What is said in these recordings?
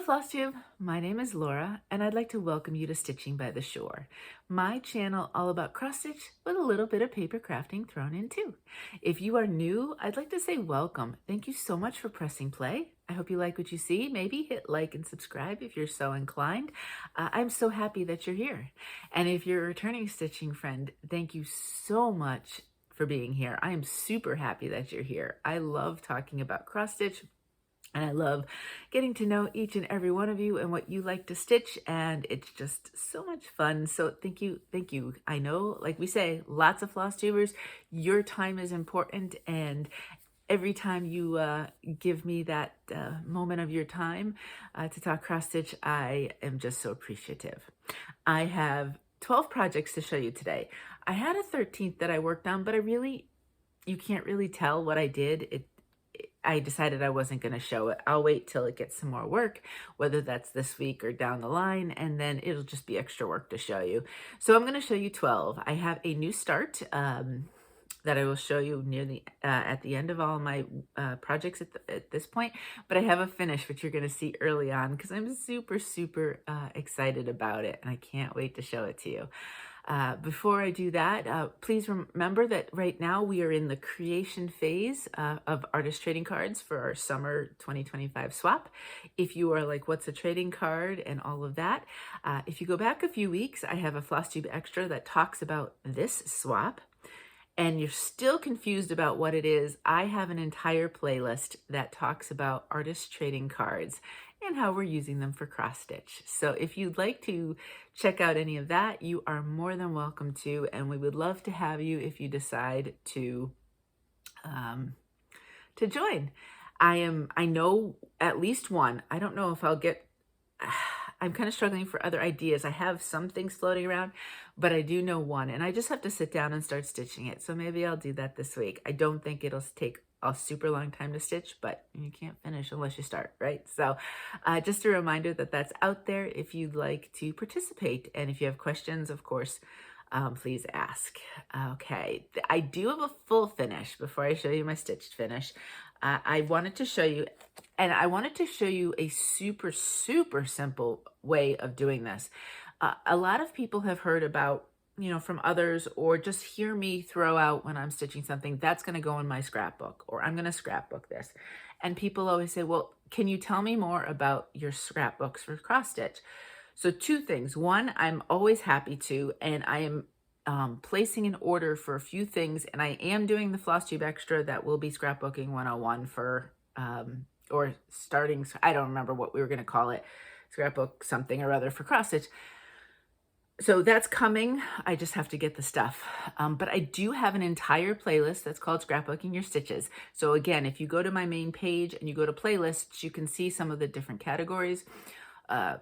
Flosstube, my name is Laura and I'd like to welcome you to Stitching by the Shore, my channel all about cross stitch with a little bit of paper crafting thrown in too. If you are new, I'd like to say welcome. Thank you so much for pressing play. I hope you like what you see. Maybe hit like and subscribe if you're so inclined. I'm so happy that you're here. And if you're a returning stitching friend, thank you so much for being here. I am super happy that you're here. I love talking about cross stitch. And I love getting to know each and every one of you and what you like to stitch. And it's just so much fun. So thank you. Thank you. I know, like we say, lots of floss tubers, your time is important. And every time you give me that moment of your time to talk cross stitch, I am just so appreciative. I have 12 projects to show you today. I had a 13th that I worked on, but you can't really tell what I did. I decided I wasn't going to show it. I'll wait till it gets some more work, whether that's this week or down the line, and then it'll just be extra work to show you. So I'm going to show you 12. I have a new start that I will show you near the at the end of all my projects at this point, but I have a finish which you're going to see early on because I'm super excited about it, and I can't wait to show it to you. Before I do that, please remember that right now we are in the creation phase of artist trading cards for our summer 2025 swap. If you are like, what's a trading card and all of that, if you go back a few weeks, I have a Flosstube extra that talks about this swap. And you're still confused about what it is, I have an entire playlist that talks about artist trading cards and how we're using them for cross stitch. So if you'd like to check out any of that, you are more than welcome to, and we would love to have you if you decide to join. I know at least one. I don't know if I'll get, I'm kind of struggling for other ideas. I have some things floating around, but I do know one, and I just have to sit down and start stitching it. So maybe I'll do that this week. I don't think it'll take a super long time to stitch, but you can't finish unless you start, right? So just a reminder that that's out there if you'd like to participate. And if you have questions, of course, please ask. Okay, I do have a full finish before I show you my stitched finish. I wanted to show you, and I wanted to show you a super simple way of doing this. A lot of people have heard about, from others, or just hear me throw out when I'm stitching something, that's going to go in my scrapbook, or I'm going to scrapbook this. And people always say, well, can you tell me more about your scrapbooks for cross stitch? So two things. One, I'm always happy to, and I am placing an order for a few things, and I am doing the Flosstube extra that will be scrapbooking 101 for, or starting, I don't remember what we were going to call it, scrapbook something or other for cross stitch. So that's coming. I just have to get the stuff. But I do have an entire playlist that's called Scrapbooking Your Stitches. So again, if you go to my main page and you go to playlists, you can see some of the different categories. I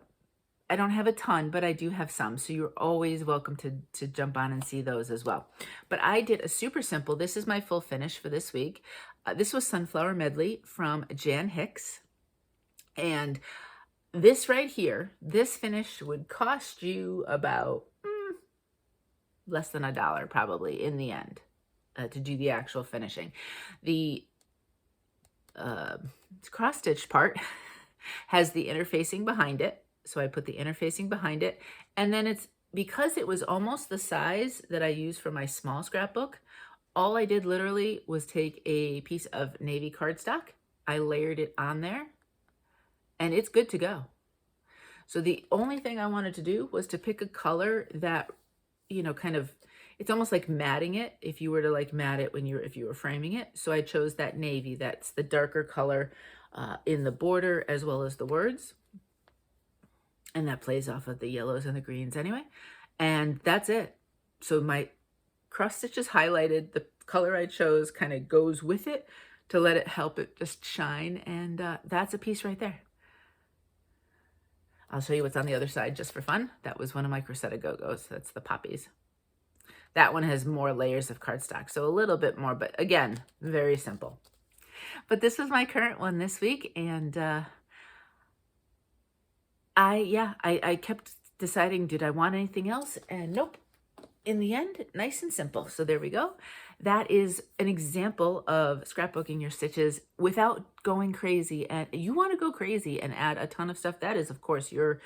don't have a ton, but I do have some. So you're always welcome to jump on and see those as well. But I did a super simple, this is my full finish for this week. This was Sunflower Medley from Jan Hicks. And this right here, this finish would cost you about less than $1 probably in the end to do the actual finishing. The cross stitch part has the interfacing behind it. So I put the interfacing behind it. And then because it was almost the size that I use for my small scrapbook, all I did literally was take a piece of navy cardstock. I layered it on there, and it's good to go. So the only thing I wanted to do was to pick a color that, kind of, it's almost like matting it if you were to like mat it if you were framing it. So I chose that navy. That's the darker color in the border as well as the words. And that plays off of the yellows and the greens anyway. And that's it. So my cross stitch is highlighted. The color I chose kind of goes with it to let it help it just shine. And that's a piece right there. I'll show you what's on the other side just for fun. That was one of my Crocetta Go-Go's. That's the poppies. That one has more layers of cardstock, so a little bit more, but again, very simple. But this was my current one this week, and I kept deciding, did I want anything else? And nope. In the end, nice and simple. So there we go. that is an example of scrapbooking your stitches without going crazy. And you want to go crazy and add a ton of stuff. That is, of course, your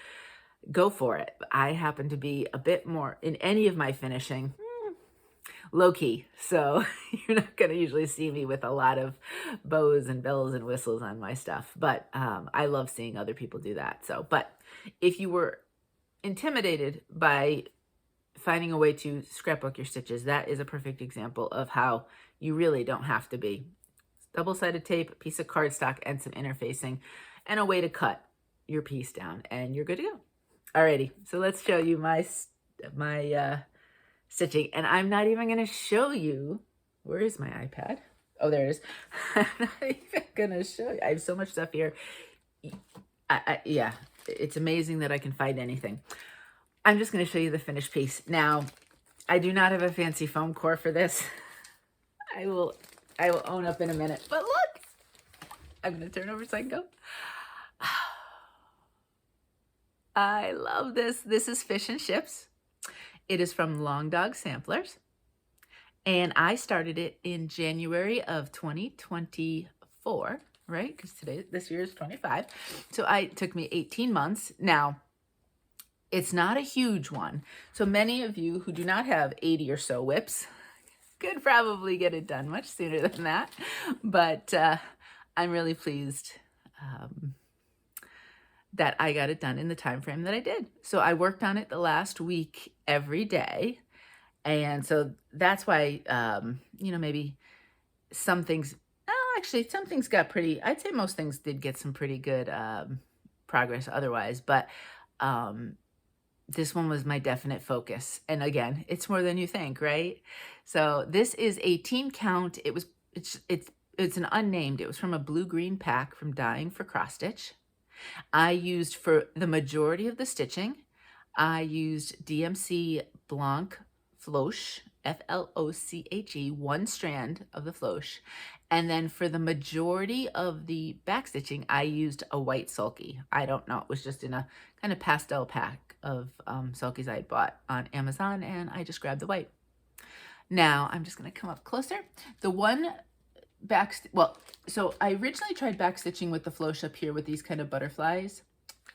go for it. I happen to be a bit more in any of my finishing low key. So you're not going to usually see me with a lot of bows and bells and whistles on my stuff. But I love seeing other people do that. So, but if you were intimidated by finding a way to scrapbook your stitches, that is a perfect example of how you really don't have to be. Double-sided tape, a piece of cardstock, and some interfacing, and a way to cut your piece down, and you're good to go. Alrighty, so let's show you my stitching, and I'm not even going to show you, where is my iPad? Oh, there it is. I'm not even going to show you. I have so much stuff here. Yeah, it's amazing that I can find anything. I'm just going to show you the finished piece. Now, I do not have a fancy foam core for this. I will own up in a minute. But look, I'm going to turn over so I can go. I love this. This is Fish and Ships. It is from Long Dog Samplers. And I started it in January of 2024, right? Because this year is 25. So it took me 18 months. Now, it's not a huge one. So many of you who do not have 80 or so whips could probably get it done much sooner than that. But I'm really pleased that I got it done in the time frame that I did. So I worked on it the last week every day. And so that's why, maybe some things, actually some things got pretty, I'd say most things did get some pretty good progress otherwise. But this one was my definite focus. And again, it's more than you think, right? So this is 18 count. It's an unnamed. It was from a blue-green pack from Dying for Cross Stitch. I used, for the majority of the stitching, I used DMC Blanc Floche, Floche, one strand of the Floche. And then for the majority of the back stitching, I used a white sulky. I don't know, it was just in a kind of pastel pack of sulkies I had bought on Amazon, and I just grabbed the white. Now, I'm just gonna come up closer. The one so I originally tried back stitching with the Floche up here with these kind of butterflies.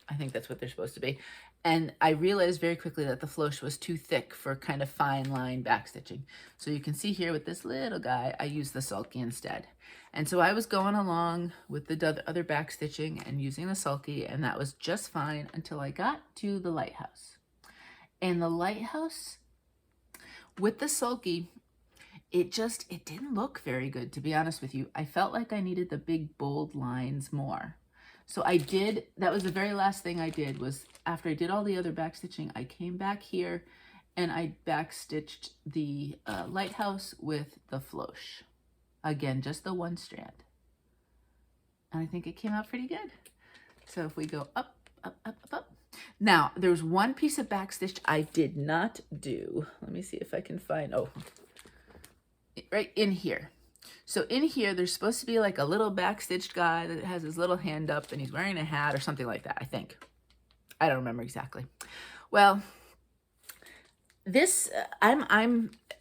I think that's what they're supposed to be. And I realized very quickly that the Floche was too thick for kind of fine line back stitching. So you can see here with this little guy, I used the sulky instead. And so I was going along with the other back stitching and using the sulky, and that was just fine until I got to the lighthouse. And the lighthouse with the sulky, it didn't look very good, to be honest with you. I felt like I needed the big bold lines more. So that was the very last thing I did, was after I did all the other back stitching, I came back here and I back stitched the lighthouse with the Floche. Again, just the one strand. And I think it came out pretty good. So if we go up, up, up, up, up. Now, there's one piece of back stitch I did not do. Let me see if I can find, right in here. So in here, there's supposed to be like a little back-stitched guy that has his little hand up and he's wearing a hat or something like that, I think. I don't remember exactly. Well, this,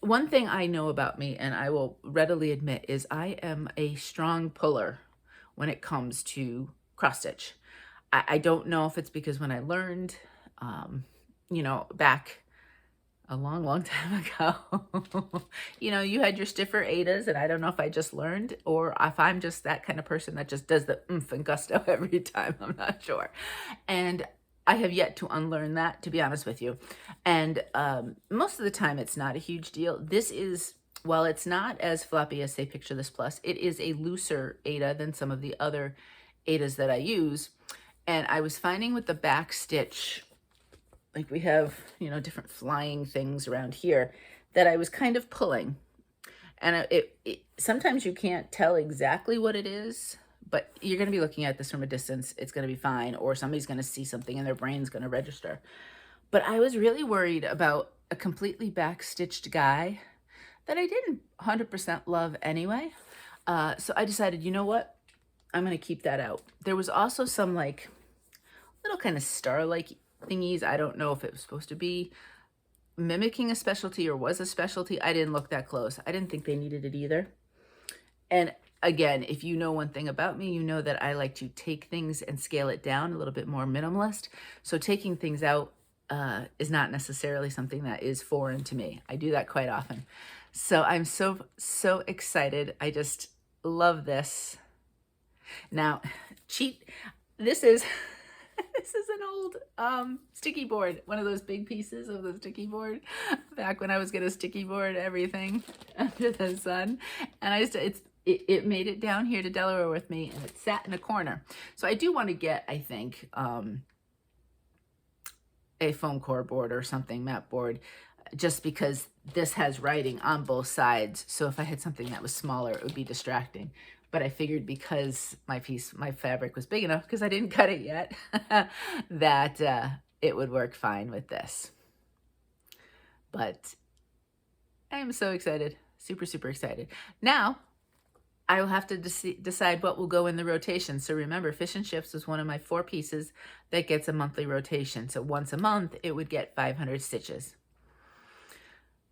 one thing I know about me, and I will readily admit, is I am a strong puller when it comes to cross-stitch. I don't know if it's because when I learned, back a long, long time ago, you had your stiffer Adas, and I don't know if I just learned or if I'm just that kind of person that just does the oomph and gusto every time. I'm not sure. And I have yet to unlearn that, to be honest with you. And most of the time, it's not a huge deal. This is, while it's not as floppy as, say, Picture This Plus, it is a looser Ada than some of the other Adas that I use. And I was finding with the back stitch, like we have, different flying things around here, that I was kind of pulling. And sometimes you can't tell exactly what it is, but you're going to be looking at this from a distance. It's going to be fine, or somebody's going to see something and their brain's going to register. But I was really worried about a completely back-stitched guy that I didn't 100% love anyway. So I decided, you know what? I'm going to keep that out. There was also some like little kind of star-like thingies. I don't know if it was supposed to be mimicking a specialty or was a specialty. I didn't look that close. I didn't think they needed it either. And again, if you know one thing about me, you know that I like to take things and scale it down, a little bit more minimalist. So taking things out is not necessarily something that is foreign to me. I do that quite often. So I'm so excited. I just love this. Now, this is this is an old sticky board, one of those big pieces of the sticky board back when I was gonna sticky board everything under the sun. And it made it down here to Delaware with me, and it sat in a corner. So I do want to get, I think, a foam core board or something, mat board, just because this has writing on both sides. So if I had something that was smaller, it would be distracting. But I figured because my fabric was big enough, because I didn't cut it yet, that it would work fine with this. But I am so excited, super excited. Now, I will have to decide what will go in the rotation. So remember, Fish and Chips was one of my 4 pieces that gets a monthly rotation. So once a month, it would get 500 stitches.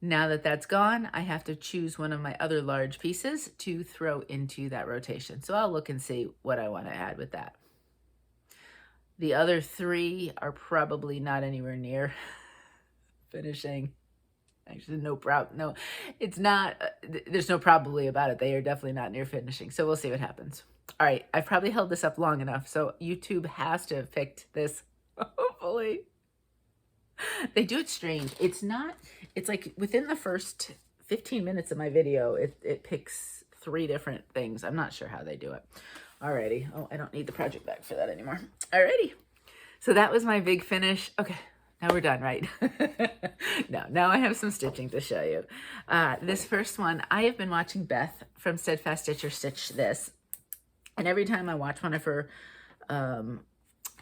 Now that that's gone, I have to choose one of my other large pieces to throw into that rotation. So I'll look and see what I want to add with that. The other 3 are probably not anywhere near finishing. Actually, no, it's not, there's no probably about it. They are definitely not near finishing. So we'll see what happens. All right, I've probably held this up long enough. So YouTube has to have picked this, hopefully. They do it strange. It's like within the first 15 minutes of my video, it picks 3 different things. I'm not sure how they do it. Alrighty. Oh, I don't need the project bag for that anymore. Alrighty. So that was my big finish. Okay. Now we're done, right? No, now I have some stitching to show you. This first one, I have been watching Beth from Steadfast Stitcher stitch this. And every time I watch one of her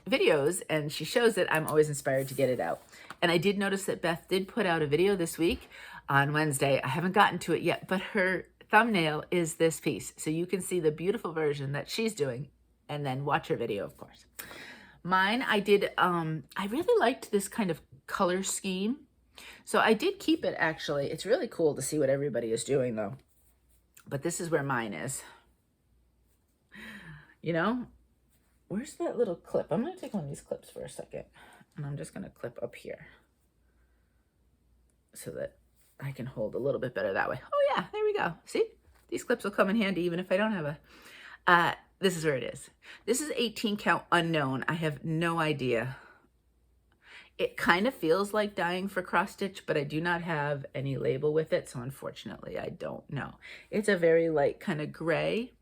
videos and she shows it, I'm always inspired to get it out. And I did notice that Beth did put out a video this week on Wednesday. I haven't gotten to it yet, but her thumbnail is this piece. So you can see the beautiful version that she's doing and then watch her video, of course. Mine, I really liked this kind of color scheme. So I did keep it, actually. It's really cool to see what everybody is doing, though. But this is where mine is. You know, where's that little clip? I'm going to take one of these clips for a second. And I'm just going to clip up here so that I can hold a little bit better that way. Oh, yeah, there we go. See? These clips will come in handy even if I don't have a... This is where it is. This is 18 count unknown. I have no idea. It kind of feels like dying for cross stitch, but I do not have any label with it. So unfortunately, I don't know. It's a very light kind of gray.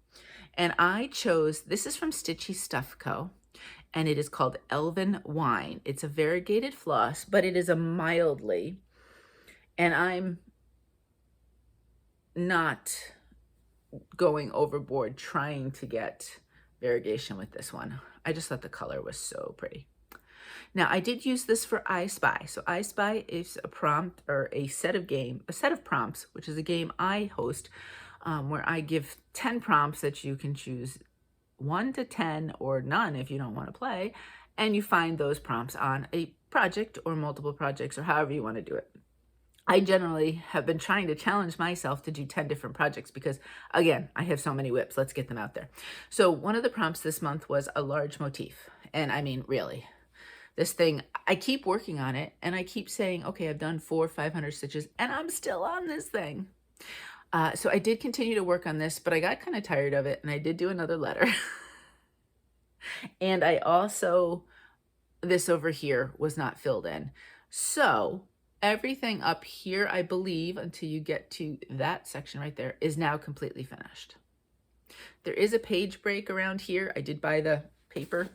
And I chose, this is from Stitchy Stuff Co. And it is called Elfin Wine. It's a variegated floss, but it is a mildly. And I'm not going overboard trying to get variegation with this one. I just thought the color was so pretty. Now I did use this for I Spy. So I Spy is a prompt or a set of prompts, which is a game I host where I give 10 prompts that you can choose 1 to 10 or none if you don't want to play, and you find those prompts on a project or multiple projects or however you want to do it. I generally have been trying to challenge myself to do 10 different projects because, again, I have so many whips. Let's get them out there. So one of the prompts this month was a large motif. And I mean, really, this thing, I keep working on it and I keep saying, okay, I've done 400 or 500 stitches and I'm still on this thing. So I did continue to work on this, but I got kind of tired of it and I did do another letter. And I also, this over here was not filled in. So everything up here, I believe, until you get to that section right there, is now completely finished. There is a page break around here. I did buy the paper,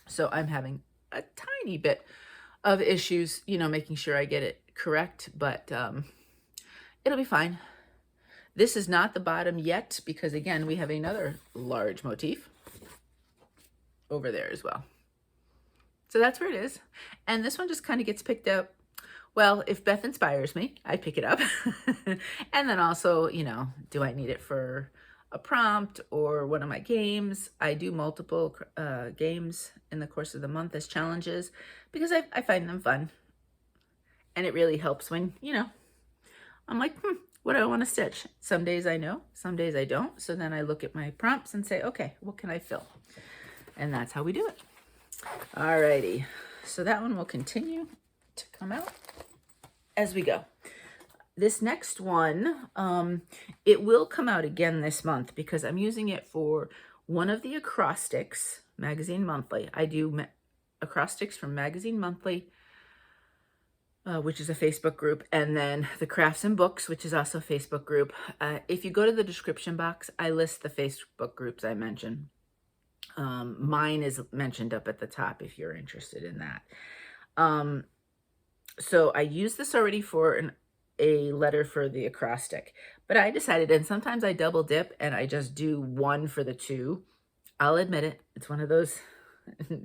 so I'm having a tiny bit of issues, you know, making sure I get it correct, but it'll be fine. This is not the bottom yet because, again, we have another large motif over there as well. So that's where it is. And this one just kind of gets picked up. Well, if Beth inspires me, I pick it up. And then also, you know, do I need it for a prompt or one of my games? I do multiple games in the course of the month as challenges because I find them fun. And it really helps when, you know, I'm like, what do I want to stitch? Some days I know, some days I don't. So then I look at my prompts and say, okay, what can I fill? And that's how we do it. Alrighty, so that one will continue to come out as we go. This next one, it will come out again this month because I'm using it for one of the acrostics, Magazine Monthly. I do acrostics from Magazine Monthly, which is a Facebook group, and then the Crafts and Books, which is also a Facebook group. If you go to the description box, I list the Facebook groups I mentioned. Mine is mentioned up at the top if you're interested in that. So I used this already for a letter for the acrostic, but I decided, and sometimes I double dip and I just do one for the two. I'll admit it, it's one of those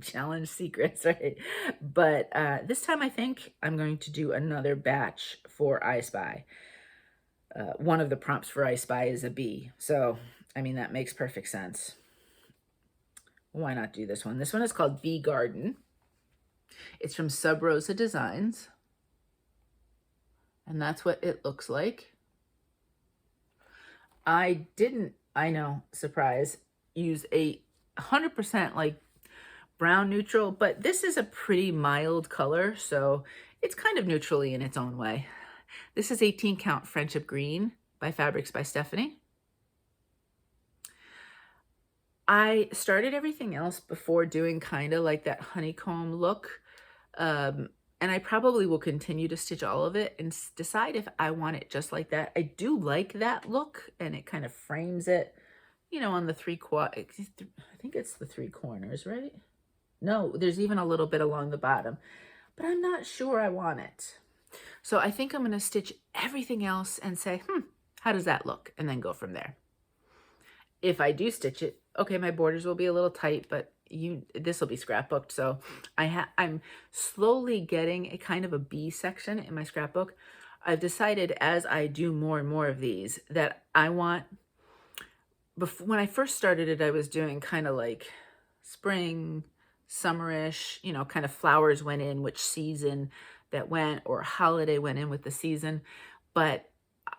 challenge secrets, right? But this time I think I'm going to do another batch for I Spy. One of the prompts for I Spy is a bee. So, I mean, that makes perfect sense. Why not do this one? This one is called Bee Garden. It's from Rosa Designs. And that's what it looks like. I didn't, I know, surprise, use a 100% like brown neutral, but this is a pretty mild color, so it's kind of neutrally in its own way. This is 18 count Friendship Green by Fabrics by Stephanie. I started everything else before doing kind of like that honeycomb look, and I probably will continue to stitch all of it and decide if I want it just like that. I do like that look, and it kind of frames it, you know, on the I think it's the 3 corners, right? No, there's even a little bit along the bottom, but I'm not sure I want it. So I think I'm going to stitch everything else and say, how does that look? And then go from there. If I do stitch it, okay, my borders will be a little tight, but this will be scrapbooked. So I'm slowly getting a kind of a B section in my scrapbook. I've decided as I do more and more of these that I want, when I first started it, I was doing kind of like spring, summerish, you know, kind of flowers went in, which season that went, or holiday went in with the season. But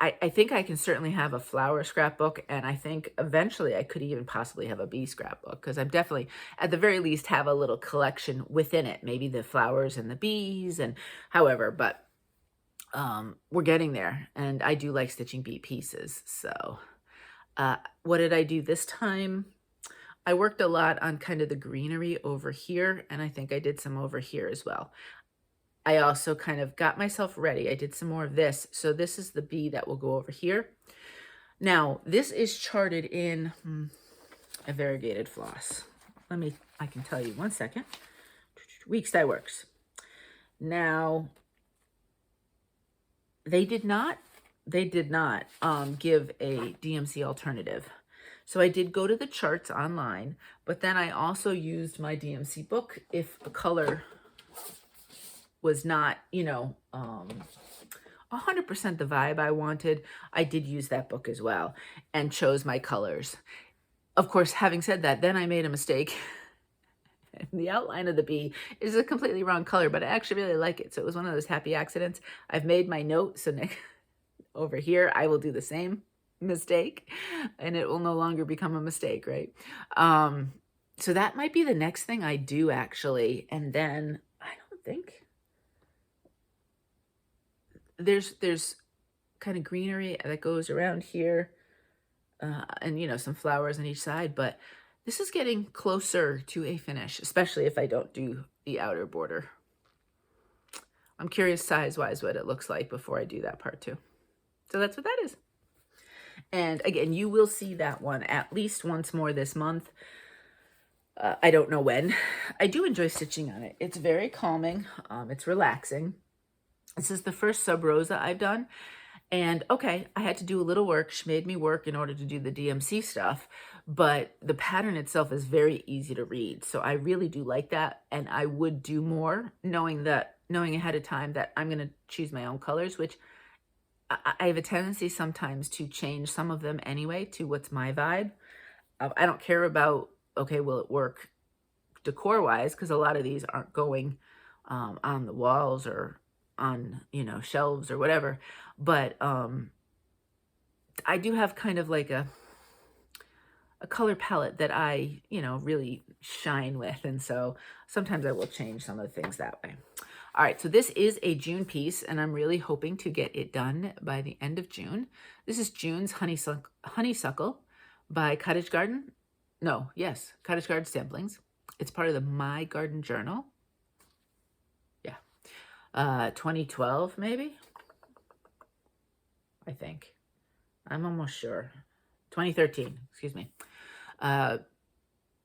I think I can certainly have a flower scrapbook, and I think eventually I could even possibly have a bee scrapbook, because I'm definitely, at the very least, have a little collection within it, maybe the flowers and the bees and however, but we're getting there, and I do like stitching bee pieces. So what did I do this time? I worked a lot on kind of the greenery over here, and I think I did some over here as well. I also kind of got myself ready. I did some more of this. So this is the bee that will go over here. Now, this is charted in a variegated floss. I can tell you 1 second. Weeks Dye Works. Now, they did not give a DMC alternative. So I did go to the charts online, but then I also used my DMC book if a color was not, you know, 100% the vibe I wanted. I did use that book as well and chose my colors. Of course, having said that, then I made a mistake. The outline of the bee is a completely wrong color, but I actually really like it. So it was one of those happy accidents. I've made my note, so over here I will do the same mistake, and it will no longer become a mistake, right? So that might be the next thing I do, actually. And then I don't think there's kind of greenery that goes around here, and you know, some flowers on each side, but this is getting closer to a finish, especially if I don't do the outer border. I'm curious size-wise what it looks like before I do that part too. So that's what that is. And again, you will see that one at least once more this month. I don't know when. I do enjoy stitching on it. It's very calming. It's relaxing. This is the first Sub Rosa I've done. And okay, I had to do a little work. She made me work in order to do the DMC stuff, but the pattern itself is very easy to read. So I really do like that. And I would do more knowing ahead of time that I'm going to choose my own colors, which I have a tendency sometimes to change some of them anyway to what's my vibe. I don't care about, okay, will it work decor wise? Because a lot of these aren't going on the walls or on, you know, shelves or whatever. But I do have kind of like a color palette that I, you know, really shine with. And so sometimes I will change some of the things that way. All right, so this is a June piece, and I'm really hoping to get it done by the end of June. This is June's Honeysuckle by Cottage Garden. No, yes, Cottage Garden Samplings. It's part of the My Garden Journal. Yeah, 2012 maybe, I think. I'm almost sure. 2013, excuse me.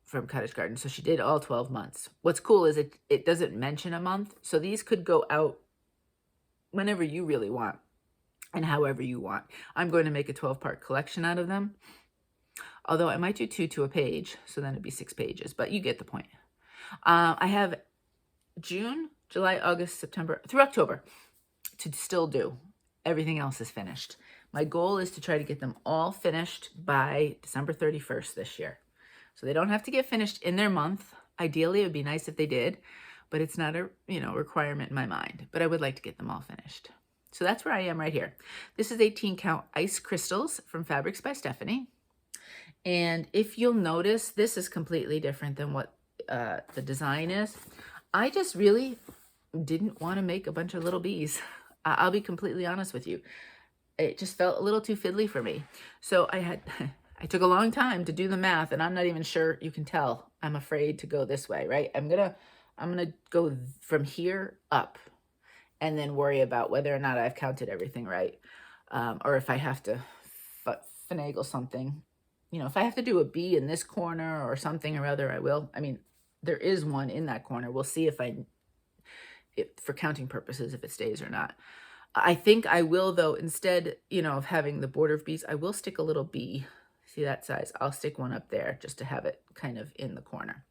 From Cottage Garden. So she did all 12 months. What's cool is it doesn't mention a month. So these could go out whenever you really want and however you want. I'm going to make a 12-part collection out of them. Although I might do 2 to a page. So then it'd be 6 pages. But you get the point. I have June, July, August, September, through October to still do. Everything else is finished. My goal is to try to get them all finished by December 31st this year. So they don't have to get finished in their month. Ideally, it would be nice if they did, but it's not a, you know, requirement in my mind. But I would like to get them all finished. So that's where I am right here. This is 18 count ice crystals from Fabrics by Stephanie. And if you'll notice, this is completely different than what the design is. I just really didn't want to make a bunch of little bees. I'll be completely honest with you. It just felt a little too fiddly for me. So I took a long time to do the math, and I'm not even sure you can tell. I'm afraid to go this way, right? I'm gonna go from here up and then worry about whether or not I've counted everything right. Or if I have to finagle something. You know, if I have to do a bee in this corner or something or other, I will. I mean, there is one in that corner. We'll see if for counting purposes, if it stays or not. I think I will, though, instead, you know, of having the border of bees, I will stick a little bee. See that size? I'll stick one up there just to have it kind of in the corner.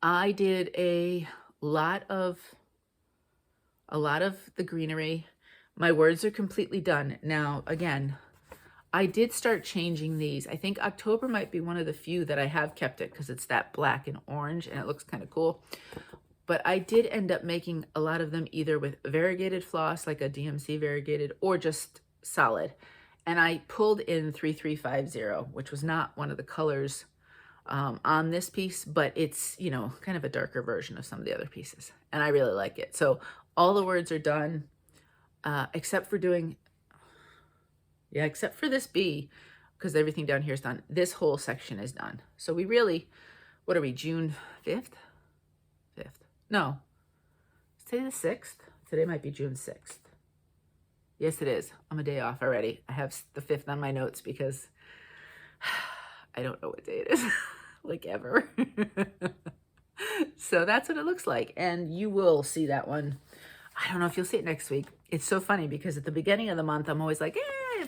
I did a lot of the greenery. My words are completely done. Now, again, I did start changing these. I think October might be one of the few that I have kept it because it's that black and orange and it looks kind of cool. But I did end up making a lot of them either with variegated floss, like a DMC variegated, or just solid. And I pulled in 3350, which was not one of the colors on this piece, but it's, you know, kind of a darker version of some of the other pieces. And I really like it. So all the words are done, except for except for this bee, because everything down here is done. This whole section is done. So we really, what are we, June 5th? 5th. No, today the 6th. Today might be June 6th. Yes, it is. I'm a day off already. I have the 5th on my notes because I don't know what day it is, like ever. So that's what it looks like. And you will see that one. I don't know if you'll see it next week. It's so funny because at the beginning of the month, I'm always like,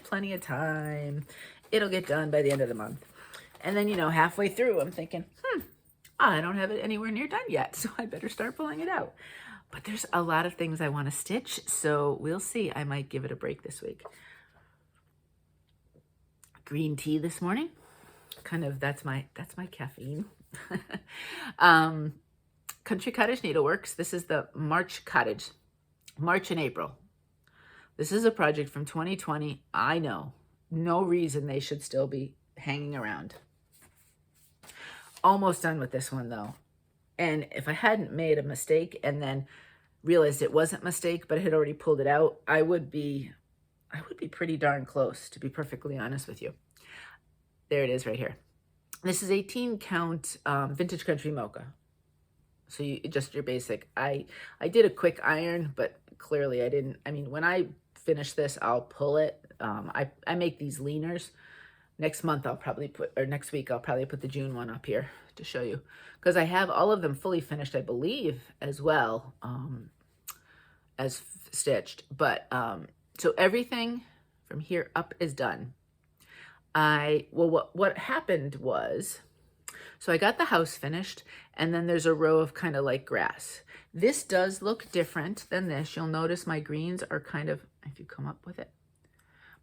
plenty of time. It'll get done by the end of the month. And then, you know, halfway through, I'm thinking, I don't have it anywhere near done yet, so I better start pulling it out. But there's a lot of things I want to stitch, so we'll see. I might give it a break this week. Green tea this morning. Kind of, that's my caffeine. Country Cottage Needleworks. This is the March Cottage. March and April. This is a project from 2020. I know. No reason they should still be hanging around. Almost done with this one, though. And if I hadn't made a mistake and then realized it wasn't a mistake, but I had already pulled it out, I would be pretty darn close, to be perfectly honest with you. There it is right here. This is 18 count vintage country mocha. So just your basic. I did a quick iron, but clearly I didn't. I mean, when I finish this, I'll pull it. I make these leaners. Next week I'll probably put the June one up here to show you, because I have all of them fully finished, I believe, as well as stitched. But so everything from here up is done. What happened was, so I got the house finished, and then there's a row of kind of like grass. This does look different than this. You'll notice my greens are kind of, if you come up with it,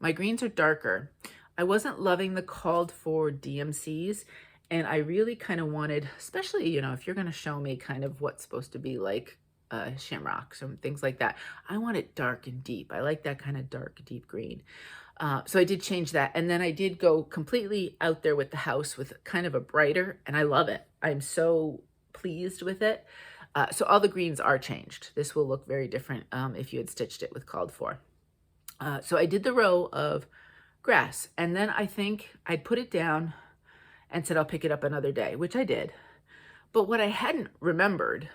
my greens are darker. I wasn't loving the called for DMCs, and I really kind of wanted, especially, you know, if you're going to show me kind of what's supposed to be like shamrock, some things like that. I want it dark and deep. I like that kind of dark, deep green. So I did change that. And then I did go completely out there with the house with kind of a brighter, and I love it. I'm so pleased with it. So all the greens are changed. This will look very different if you had stitched it with called for. So I did the row of grass, and then I think I'd put it down and said I'll pick it up another day, which I did. But what I hadn't remembered,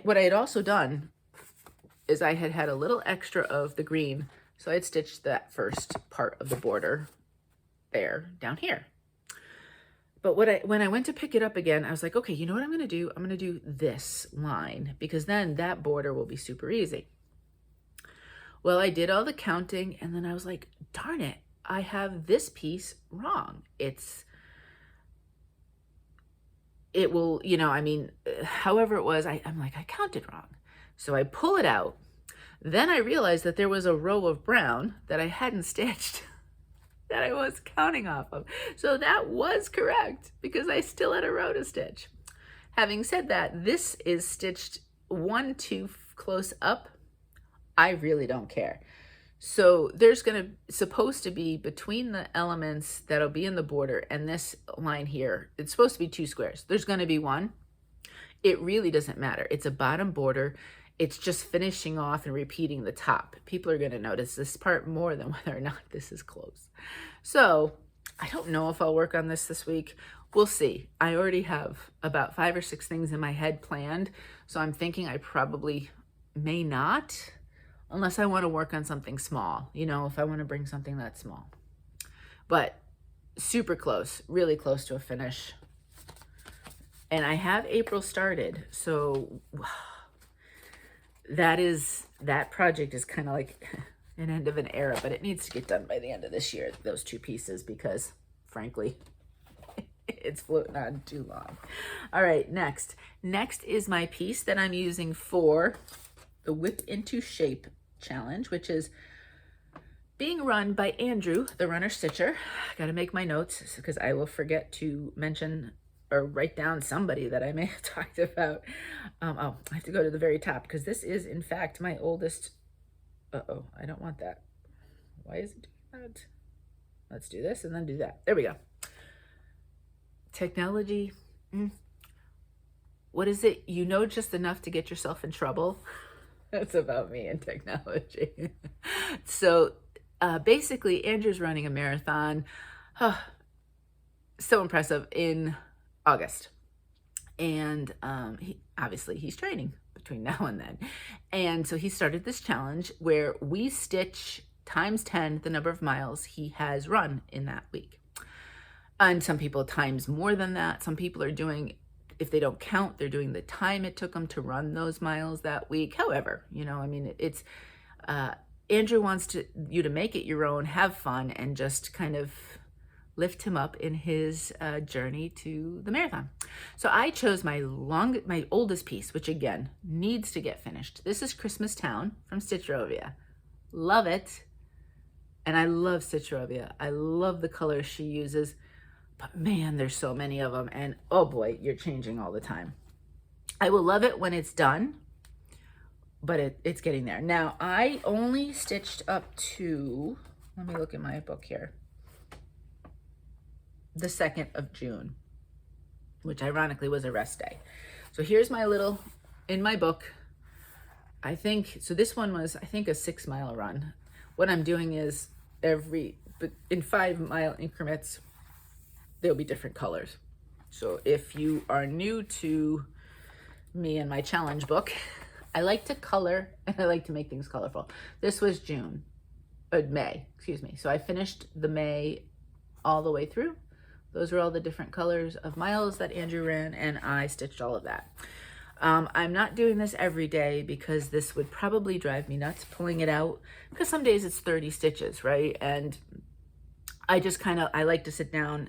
what I had also done is I had had a little extra of the green, so I had stitched that first part of the border there down here. But when I went to pick it up again, I was like, okay, you know what I'm going to do? I'm going to do this line, because then that border will be super easy. Well, I did all the counting, and then I was like, darn it, I have this piece wrong. It will, you know, I mean, however it was, I'm like, I counted wrong. So I pull it out. Then I realized that there was a row of brown that I hadn't stitched that I was counting off of. So that was correct, because I still had a row to stitch. Having said that, this is stitched 1 too close up. I really don't care. So there's supposed to be between the elements that'll be in the border and this line here, it's supposed to be 2 squares. There's going to be 1. It really doesn't matter. It's a bottom border. It's just finishing off and repeating the top. People are going to notice this part more than whether or not this is close. So I don't know if I'll work on this week. We'll see. I already have about 5 or 6 things in my head planned. So I'm thinking I probably may not, unless I want to work on something small, you know, if I want to bring something that's small. But super close, really close to a finish. And I have April started, so that project is kind of like an end of an era, but it needs to get done by the end of this year, those 2 pieces, because frankly, it's floating on too long. All right, next is my piece that I'm using for the Whip into Shape challenge, which is being run by Andrew, the runner stitcher. I got to make my notes because I will forget to mention or write down somebody that I may have talked about. Oh, I have to go to the very top because this is in fact my oldest. Uh-oh, I don't want that. Why is it doing that? Let's do this and then do that. There we go. Technology. What is it? You know just enough to get yourself in trouble. That's about me and technology. So basically, Andrew's running a marathon. So impressive, in August. And he's training between now and then. And so he started this challenge where we stitch times 10 the number of miles he has run in that week. And some people times more than that. Some people are doing, if they don't count, they're doing the time it took them to run those miles that week. However, you know, I mean, it's Andrew wants you to make it your own, have fun, and just kind of lift him up in his journey to the marathon. So I chose my oldest piece, which again needs to get finished. This is Christmas Town from Stitchrovia. Love it. And I love Stitchrovia. I love the colors she uses. But man, there's so many of them, and oh boy, you're changing all the time. I will love it when it's done, but it's getting there. Now, I only stitched up to, let me look at my book here, the 2nd of June, which ironically was a rest day. So here's my little, in my book, I think, so this one was, I think, a 6-mile run. What I'm doing is in 5-mile increments, there'll be different colors. So if you are new to me and my challenge book, I like to color and I like to make things colorful. This was May, excuse me. So I finished the May all the way through. Those are all the different colors of miles that Andrew ran, and I stitched all of that. I'm not doing this every day because this would probably drive me nuts pulling it out, because some days it's 30 stitches, right? And I just I like to sit down,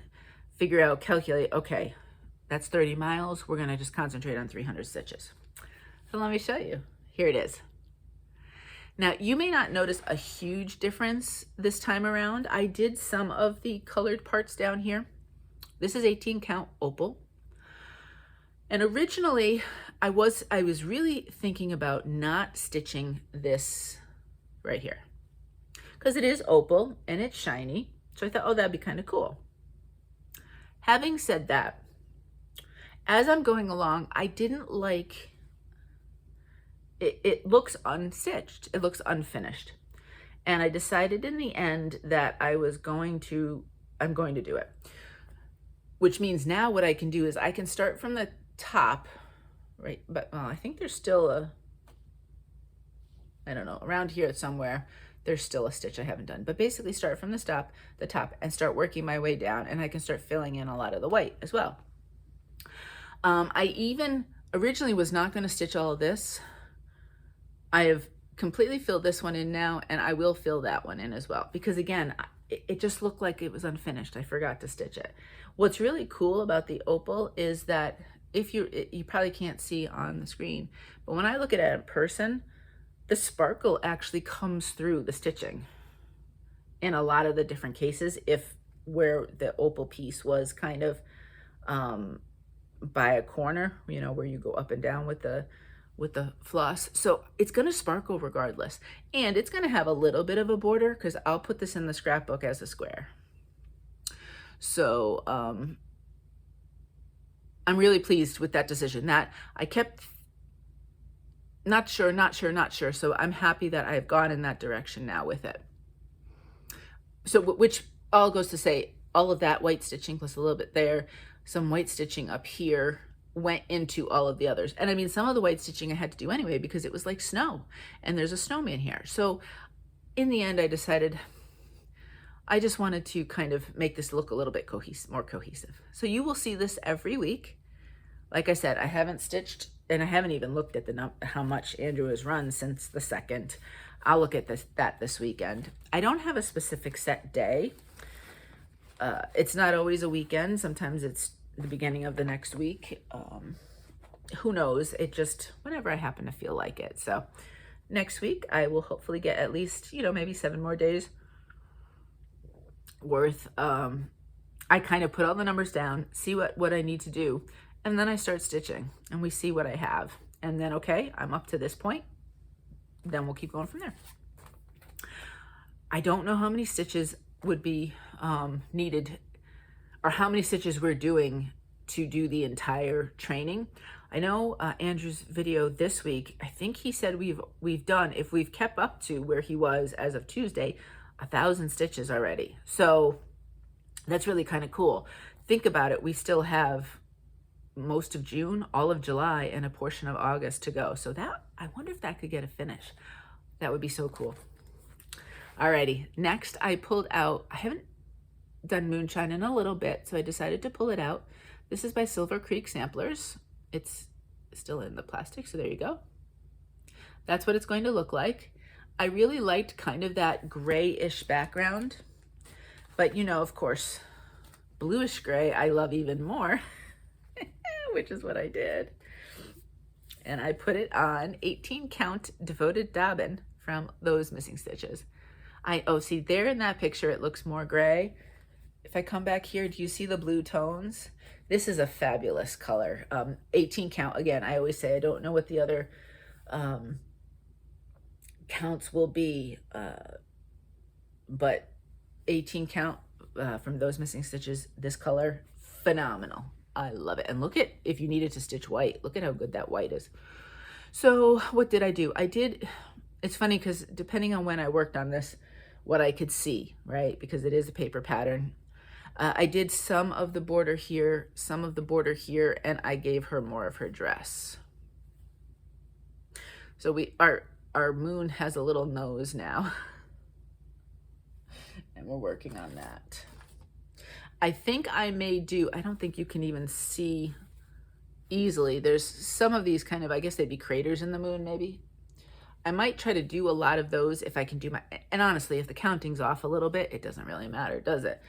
figure out, calculate, okay, that's 30 miles. We're going to just concentrate on 300 stitches. So let me show you. Here it is. Now, you may not notice a huge difference this time around. I did some of the colored parts down here. This is 18 count Opal. And originally, I was really thinking about not stitching this right here because it is opal and it's shiny. So I thought, oh, that'd be kind of cool. Having said that, as I'm going along, I didn't like it. It looks unstitched. It looks unfinished. And I decided in the end that I'm going to do it. Which means now what I can do is I can start from the top, right? But I think there's still I don't know, around here somewhere, there's still a stitch I haven't done. But basically start from the top and start working my way down, and I can start filling in a lot of the white as well. I even originally was not going to stitch all of this. I have completely filled this one in now, and I will fill that one in as well, because again, it just looked like it was unfinished. I forgot to stitch it. What's really cool about the opal is that if you probably can't see on the screen, but when I look at it in person, the sparkle actually comes through the stitching in a lot of the different cases, if where the opal piece was kind of by a corner, you know, where you go up and down with the floss. So it's going to sparkle regardless, and it's going to have a little bit of a border because I'll put this in the scrapbook as a square. So I'm really pleased with that decision. That I kept not sure. So I'm happy that I have gone in that direction now with it. So which all goes to say, all of that white stitching plus a little bit there, some white stitching up here, went into all of the others. And I mean, some of the white stitching I had to do anyway because it was like snow, and there's a snowman here. So in the end, I decided I just wanted to kind of make this look a little bit more cohesive. So you will see this every week. Like I said, I haven't stitched, and I haven't even looked at how much Andrew has run since the 2nd. I'll look at this weekend. I don't have a specific set day. It's not always a weekend. Sometimes it's the beginning of the next week. Who knows? It just, whenever I happen to feel like it. So next week I will hopefully get at least, you know, maybe 7 more days worth. I kind of put all the numbers down, see what I need to do, and then I start stitching and we see what I have. And then, okay, I'm up to this point. Then we'll keep going from there. I don't know how many stitches would be needed, or how many stitches we're doing to do the entire training. I know Andrew's video this week, I think he said we've done, if we've kept up to where he was as of Tuesday, 1,000 stitches already. So that's really kind of cool. Think about it. We still have most of June, all of July, and a portion of August to go. So that, I wonder if that could get a finish. That would be so cool. Alrighty, next I pulled out, I haven't done Moonshine in a little bit, so I decided to pull it out. This is by Silver Creek Samplers. It's still in the plastic, so there you go. That's what it's going to look like. I really liked kind of that grayish background, but you know, of course, bluish gray I love even more, which is what I did. And I put it on 18 count Devoted Dobbin from Those Missing Stitches. Oh, see there in that picture, it looks more gray. If I come back here, do you see the blue tones? This is a fabulous color. 18 count, again, I always say I don't know what the other counts will be, but 18 count from Those Missing Stitches, this color, phenomenal. I love it. And look at, if you needed to stitch white, look at how good that white is. So what did I do? It's funny because depending on when I worked on this, what I could see, right? Because it is a paper pattern. I did some of the border here, some of the border here, and I gave her more of her dress. So our moon has a little nose now, and we're working on that. I think I may do, I don't think you can even see easily. There's some of these kind of, I guess they'd be craters in the moon maybe. I might try to do a lot of those if I can do and honestly, if the counting's off a little bit, it doesn't really matter, does it?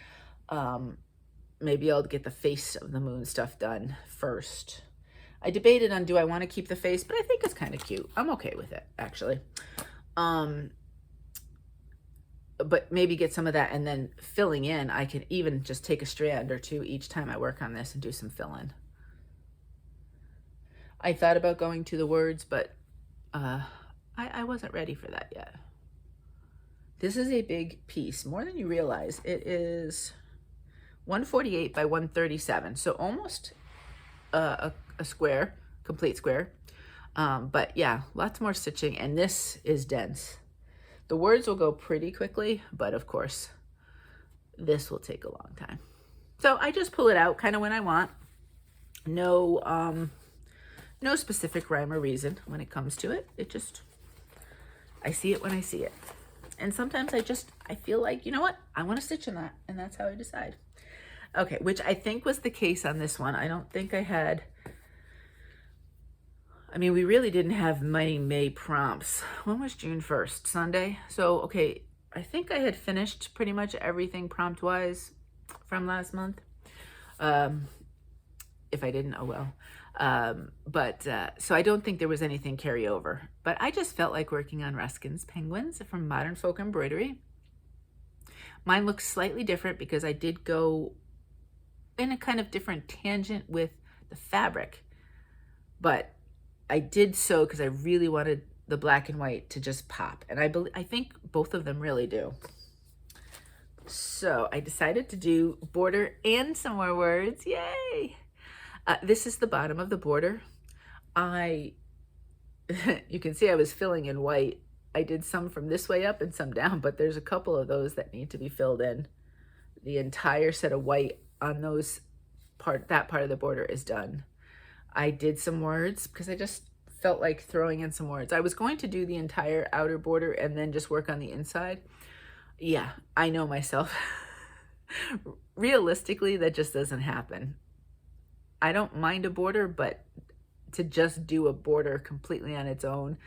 Maybe I'll get the face of the moon stuff done first. I debated on, do I want to keep the face, but I think it's kind of cute. I'm okay with it, actually. But maybe get some of that, and then filling in, I can even just take a strand or two each time I work on this and do some fill-in. I thought about going to the words, but I wasn't ready for that yet. This is a big piece, more than you realize. It is 148 by 137, so almost a square, complete square. But yeah, lots more stitching, and this is dense. The words will go pretty quickly, but of course, this will take a long time. So I just pull it out kind of when I want. No, no specific rhyme or reason when it comes to it. It just, I see it when I see it. And sometimes I feel like, you know what? I want to stitch in that, and that's how I decide. Okay, which I think was the case on this one. I don't think I had, I mean, we really didn't have many May prompts. When was June 1st? Sunday? So, okay, I think I had finished pretty much everything prompt-wise from last month. If I didn't, oh well. So I don't think there was anything carryover. But I just felt like working on Ruskin's penguins from Modern Folk Embroidery. Mine looks slightly different because I did go in a kind of different tangent with the fabric. But I did so because I really wanted the black and white to just pop. And I think both of them really do. So I decided to do border and some more words. Yay! This is the bottom of the border. You can see I was filling in white. I did some from this way up and some down, but there's a couple of those that need to be filled in. The entire set of white on that part of the border is done. I did some words because I just felt like throwing in some words. I was going to do the entire outer border and then just work on the inside. Yeah, I know myself. Realistically, that just doesn't happen. I don't mind a border, but to just do a border completely on its own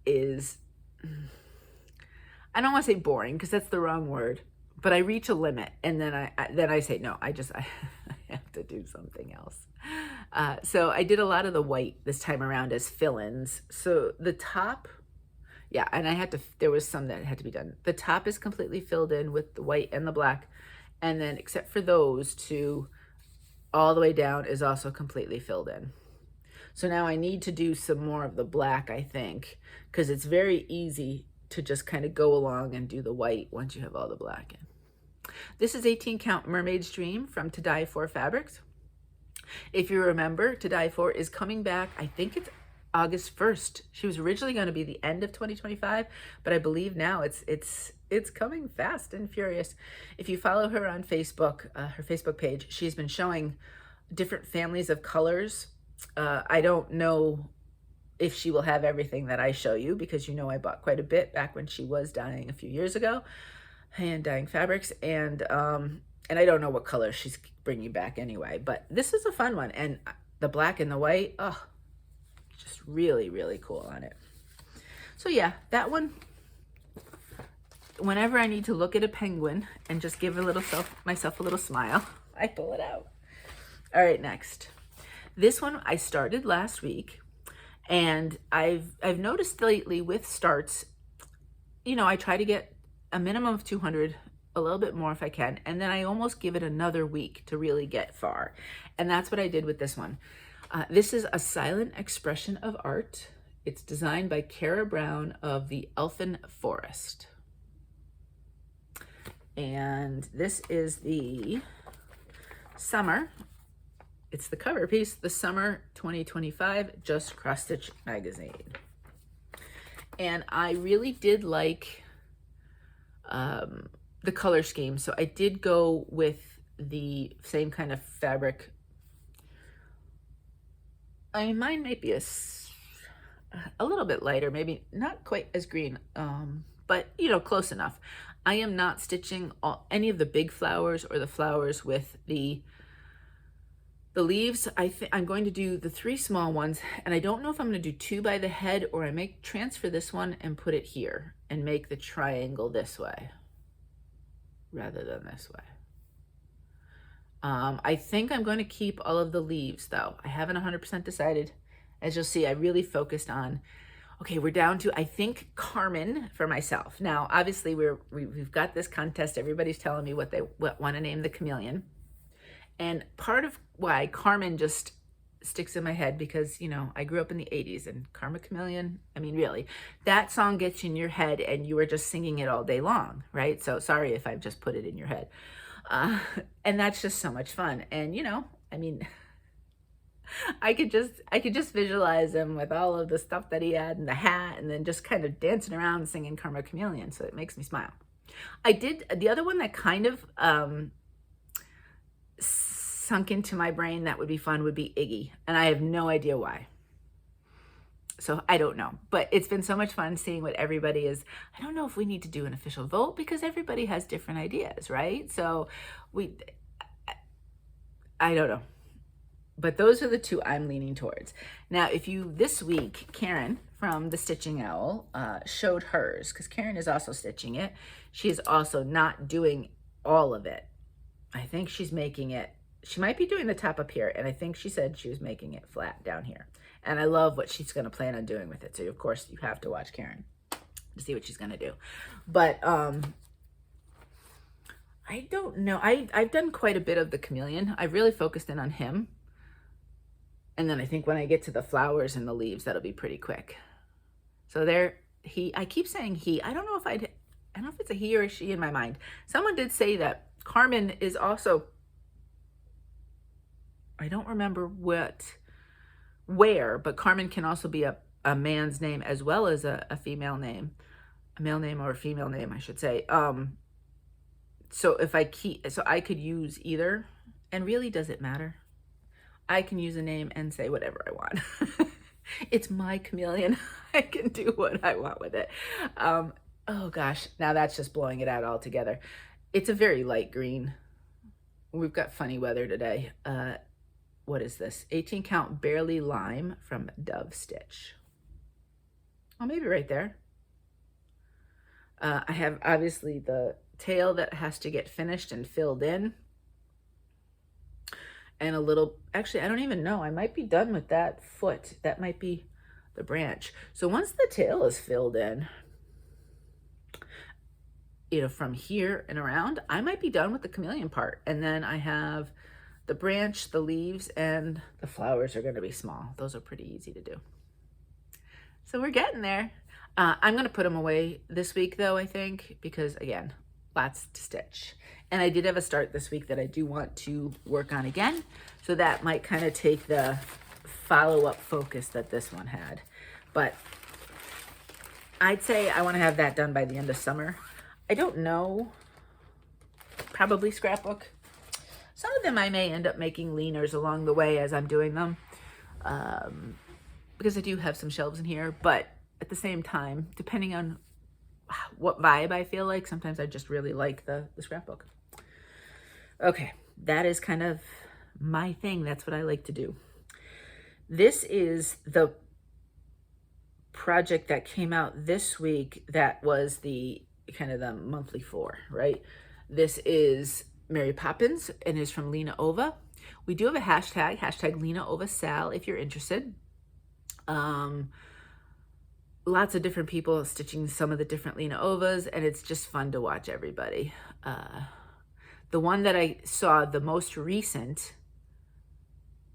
is, I don't want to say boring because that's the wrong word, but I reach a limit and then I say, no, I have to do something else. So I did a lot of the white this time around as fill-ins. So the top, yeah, and there was some that had to be done. The top is completely filled in with the white and the black. And then except for those two, all the way down is also completely filled in. So now I need to do some more of the black, I think, because it's very easy to just kind of go along and do the white once you have all the black in. This is 18 count Mermaid's Dream from To Die For Fabrics. If you remember, To Die For is coming back, I think it's August 1st. She was originally going to be the end of 2025, but I believe now it's coming fast and furious. If you follow her on Facebook, her Facebook page, she's been showing different families of colors. I don't know if she will have everything that I show you because you know I bought quite a bit back when she was dyeing a few years ago, hand dyeing fabrics, and I don't know what color she's bringing back anyway. But this is a fun one, and the black and the white, oh, just really, really cool on it. So yeah, that one. Whenever I need to look at a penguin and just give myself a little smile, I pull it out. All right, next. This one I started last week, and I've noticed lately with starts, you know, I try to get a minimum of 200, a little bit more if I can, and then I almost give it another week to really get far. And that's what I did with this one. This is a silent expression of art. It's designed by Kara Brown of the Elfin Forest. And this is the summer. It's the cover piece, the Summer 2025 Just Cross Stitch magazine. And I really did like the color scheme. So I did go with the same kind of fabric. I mean, mine might be a little bit lighter, maybe not quite as green, but you know, close enough. I am not stitching any of the big flowers or the flowers with the leaves. I'm going to do the 3 small ones, and I don't know if I'm going to do 2 by the head or I may transfer this one and put it here and make the triangle this way rather than this way. I think I'm going to keep all of the leaves though. I haven't 100% decided. As you'll see, I really focused on, okay, we're down to, I think, Carmen for myself. Now, obviously we've got this contest. Everybody's telling me what they want to name the chameleon. And part of why Carmen just sticks in my head because, you know, I grew up in the 80s and Karma Chameleon, I mean, really, that song gets in your head and you were just singing it all day long, right? So sorry if I've just put it in your head. Uh, and that's just so much fun. And, you know, I mean, I could just visualize him with all of the stuff that he had and the hat and then just kind of dancing around singing Karma Chameleon. So it makes me smile. I did, the other one that kind of sunk into my brain that would be fun would be Iggy. And I have no idea why. So I don't know, but it's been so much fun seeing what everybody is. I don't know if we need to do an official vote because everybody has different ideas, right? So I don't know. But those are the two I'm leaning towards. Now, if you, this week, Karen from the Stitching Owl showed hers, because Karen is also stitching it. She is also not doing all of it. I think she's making it, she might be doing the top up here, and I think she said she was making it flat down here. And I love what she's going to plan on doing with it. So, of course, you have to watch Karen to see what she's going to do. But I don't know. I've done quite a bit of the chameleon. I've really focused in on him. And then I think when I get to the flowers and the leaves, that'll be pretty quick. So there, I keep saying he. I don't know if it's a he or a she in my mind. Someone did say that Carmen is also, I don't remember where, but Carmen can also be a man's name as well as a female name, a male name or a female name, I should say. So I could use either, and really, does it matter? I can use a name and say whatever I want. It's my chameleon. I can do what I want with it. Oh gosh, now that's just blowing it out altogether. It's a very light green. We've got funny weather today. What is this? 18 count Barely Lime from Dove Stitch. Oh, maybe right there. I have obviously the tail that has to get finished and filled in. And a little, actually, I don't even know. I might be done with that foot. That might be the branch. So once the tail is filled in, you know, from here and around, I might be done with the chameleon part. And then I have the branch, the leaves, and the flowers are going to be small. Those are pretty easy to do. So we're getting there. I'm going to put them away this week, though, I think, because, again, lots to stitch. And I did have a start this week that I do want to work on again. So that might kind of take the follow-up focus that this one had. But I'd say I want to have that done by the end of summer. I don't know. Probably scrapbook. Some of them I may end up making leaners along the way as I'm doing them. Because I do have some shelves in here. But at the same time, depending on what vibe I feel like, sometimes I just really like the scrapbook. Okay, that is kind of my thing. That's what I like to do. This is the project that came out this week that was the kind of the monthly 4, right? This is Mary Poppins and is from Lina Ova. We do have a hashtag Lina Ova Sal if you're interested. Lots of different people stitching some of the different Lina Ovas, and it's just fun to watch everybody. The one that I saw the most recent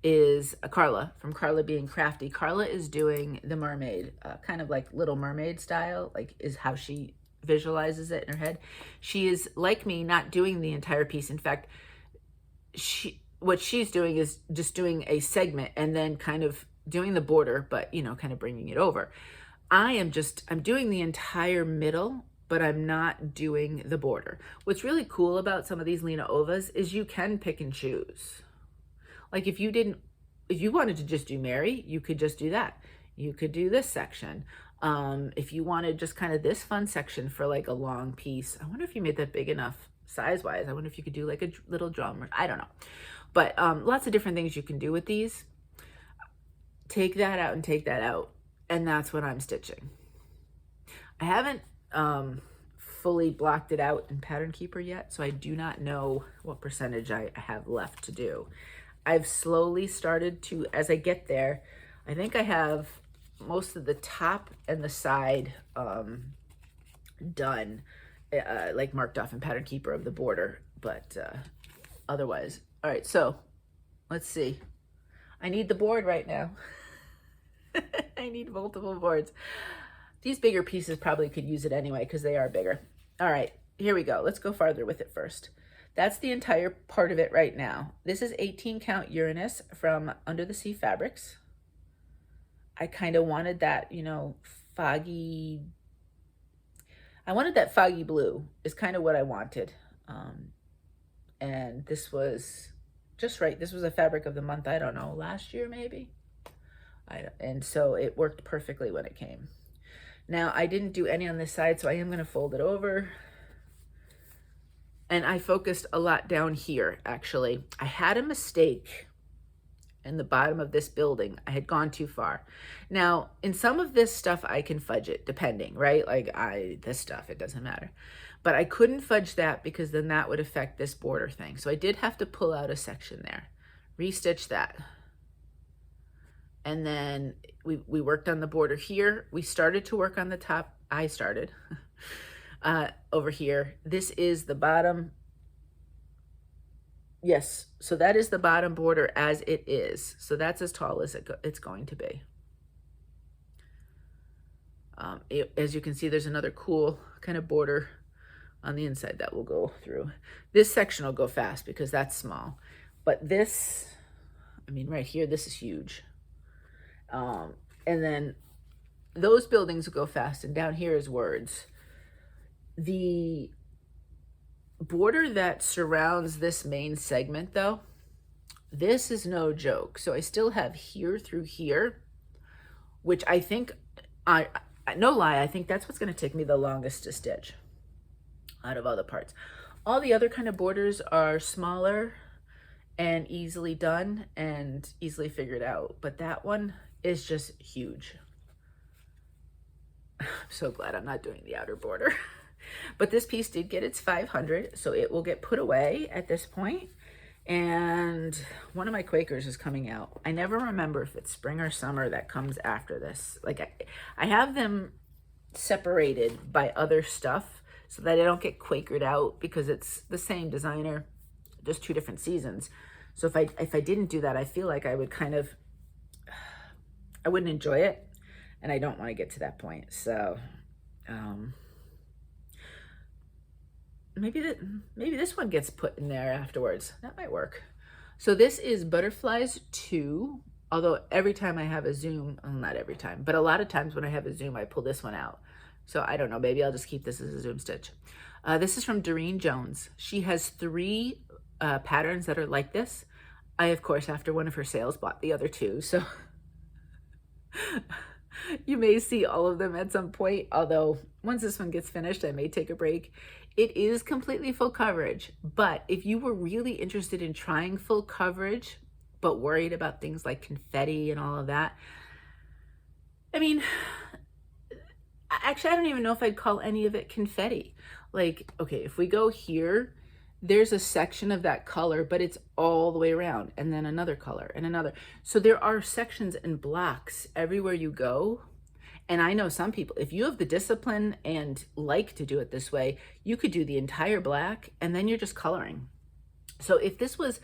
is Carla, from Carla Being Crafty. Carla is doing the mermaid, kind of like Little Mermaid style, like is how she visualizes it in her head. She is, like me, not doing the entire piece. In fact, what she's doing is just doing a segment and then kind of doing the border, but, you know, kind of bringing it over. I'm doing the entire middle, but I'm not doing the border. What's really cool about some of these Lina Ovas is you can pick and choose. Like if you wanted to just do Mary, you could just do that. You could do this section. If you wanted just kind of this fun section for like a long piece, I wonder if you made that big enough size-wise. I wonder if you could do like a little drum, I don't know. But lots of different things you can do with these. Take that out and take that out. And that's what I'm stitching. I haven't fully blocked it out in Pattern Keeper yet, so I do not know what percentage I have left to do. I've slowly started to, as I get there, I think I have most of the top and the side done, like marked off in Pattern Keeper of the border, but otherwise. All right, so let's see. I need the board right now. I need multiple boards. These bigger pieces probably could use it anyway because they are bigger. All right, here we go. Let's go farther with it first. That's the entire part of it right now. This is 18 count Uranus from Under the Sea Fabrics. I kind of wanted that, you know, foggy, I wanted that foggy blue is kind of what I wanted. And this was just right. This was a fabric of the month, I don't know, last year maybe. And so it worked perfectly when it came. Now I didn't do any on this side, so I am going to fold it over. And I focused a lot down here, actually. I had a mistake in the bottom of this building. I had gone too far. Now, in some of this stuff, I can fudge it, depending, right? Like this stuff, it doesn't matter. But I couldn't fudge that because then that would affect this border thing. So I did have to pull out a section there, restitch that. And then we worked on the border here. We started to work on the top. I started over here. This is the bottom. Yes, so that is the bottom border as it is. So that's as tall as it's going to be. As you can see, there's another cool kind of border on the inside that will go through. This section will go fast because that's small. But this, I mean, right here, this is huge. And then those buildings will go fast, and down here is words. The border that surrounds this main segment, though, this is no joke. So I still have here through here, which I think, no lie, I think that's what's going to take me the longest to stitch out of all the parts. All the other kind of borders are smaller and easily done and easily figured out, but that one is just huge. I'm so glad I'm not doing the outer border. But this piece did get its 500, so it will get put away at this point. And one of my Quakers is coming out. I never remember if it's spring or summer that comes after this. Like I have them separated by other stuff so that I don't get Quakered out because it's the same designer, just 2 different seasons. So if I didn't do that, I feel like I would I wouldn't enjoy it, and I don't want to get to that point. So maybe this one gets put in there afterwards. That might work. So this is Butterflies 2, although every time I have a zoom, well, not every time, but a lot of times when I have a zoom, I pull this one out. So I don't know, maybe I'll just keep this as a zoom stitch. This is from Doreen Jones. She has 3 patterns that are like this. I, of course, after one of her sales, bought the other 2, so you may see all of them at some point, although once this one gets finished, I may take a break. It is completely full coverage, but if you were really interested in trying full coverage, but worried about things like confetti and all of that, I mean, actually, I don't even know if I'd call any of it confetti. Like, okay, if we go here, there's a section of that color, but it's all the way around, and then another color and another. So there are sections and blocks everywhere you go. And I know some people, if you have the discipline and like to do it this way, you could do the entire black and then you're just coloring. So if this was,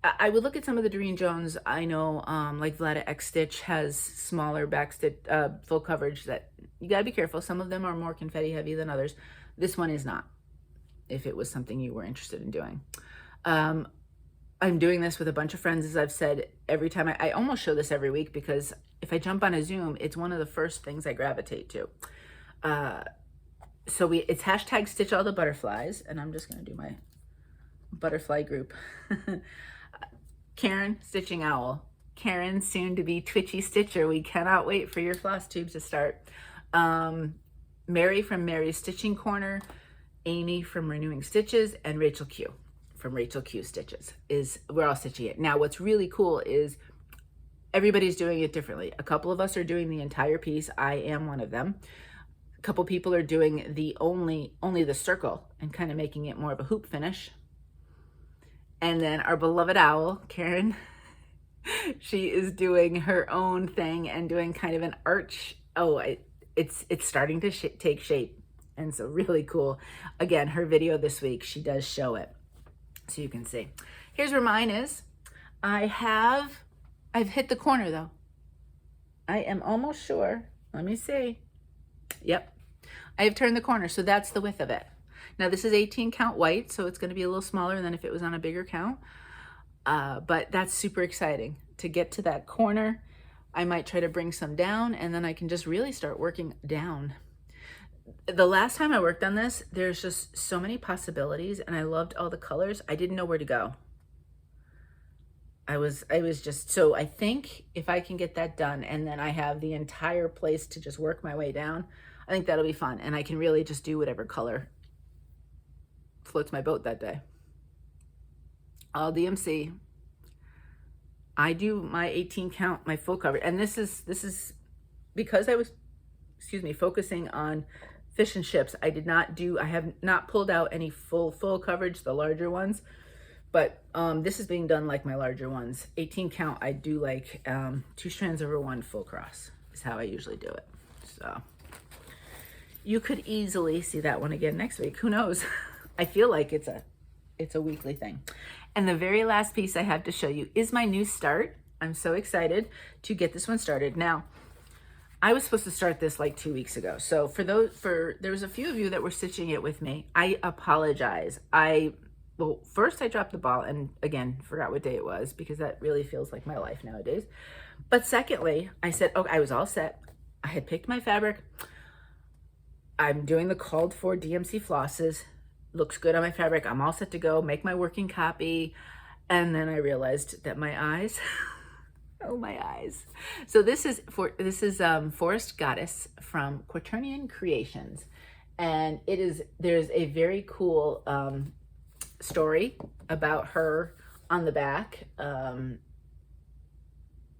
I would look at some of the Doreen Jones. I know like Vlada X Stitch has smaller back stitch, full coverage that you gotta be careful. Some of them are more confetti heavy than others. This one is not, if it was something you were interested in doing. I'm doing this with a bunch of friends, as I've said, every time. I almost show this every week because if I jump on a Zoom, it's one of the first things I gravitate to. So it's hashtag Stitch All the Butterflies, and I'm just gonna do my butterfly group. Karen, Stitching Owl. Karen, soon to be Twitchy Stitcher. We cannot wait for your floss tube to start. Mary from Mary's Stitching Corner. Amy from Renewing Stitches, and Rachel Q from Rachel Q Stitches. We're all stitching it. Now, what's really cool is everybody's doing it differently. A couple of us are doing the entire piece. I am one of them. A couple people are doing the only the circle and kind of making it more of a hoop finish. And then our beloved owl, Karen, she is doing her own thing and doing kind of an arch. Oh, it's starting to take shape. And so really cool. Again, her video this week, she does show it. So you can see. Here's where mine is. I have I've hit the corner though. I am almost sure. Let me see. Yep. I have turned the corner, so that's the width of it. Now this is 18 count white, so it's going to be a little smaller than if it was on a bigger count. But that's super exciting to get to that corner. I might try to bring some down, and then I can just really start working down. The last time I worked on this, there's just so many possibilities, and I loved all the colors. I didn't know where to go. I was just, so I think if I can get that done and then I have the entire place to just work my way down, I think that'll be fun. And I can really just do whatever color floats my boat that day. All DMC. I do my 18 count, my full coverage. And this is because I was, focusing on fish and chips. I have not pulled out any full coverage, the larger ones. But this is being done like my larger ones. 18 count, I do like 2 strands over 1 full cross is how I usually do it. So you could easily see that one again next week. Who knows? I feel like it's a weekly thing. And the very last piece I have to show you is my new start. I'm so excited to get this one started. Now, I was supposed to start this like 2 weeks ago. So there was a few of you that were stitching it with me. I apologize. Well, first I dropped the ball and again, forgot what day it was because that really feels like my life nowadays. But secondly, I said, okay, I was all set. I had picked my fabric. I'm doing the called for DMC flosses. Looks good on my fabric. I'm all set to go, make my working copy. And then I realized that my eyes, oh my eyes. So this is Forest Goddess from Quaternion Creations. And there's a very cool, story about her on the back,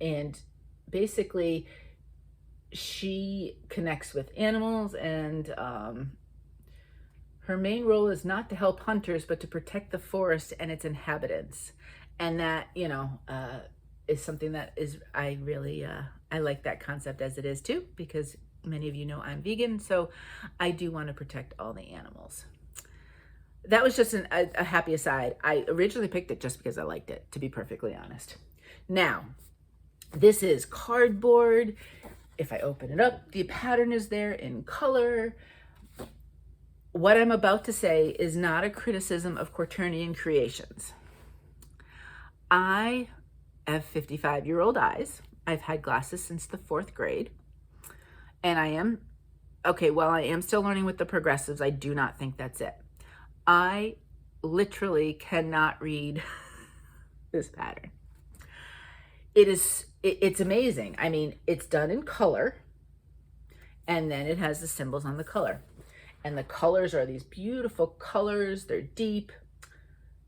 and basically she connects with animals, and her main role is not to help hunters but to protect the forest and its inhabitants. And that, is something that is, I really I like that concept as it is too, because many of you know I'm vegan, so I do want to protect all the animals. That was just a happy aside. I originally picked it just because I liked it, to be perfectly honest. Now, this is cardboard. If I open it up, the pattern is there in color. What I'm about to say is not a criticism of Quaternion Creations. I have 55-year-old eyes. I've had glasses since the 4th grade. And I am still learning with the progressives. I do not think that's it. I literally cannot read this pattern. It's amazing. I mean, it's done in color, and then it has the symbols on the color. And the colors are these beautiful colors. They're deep,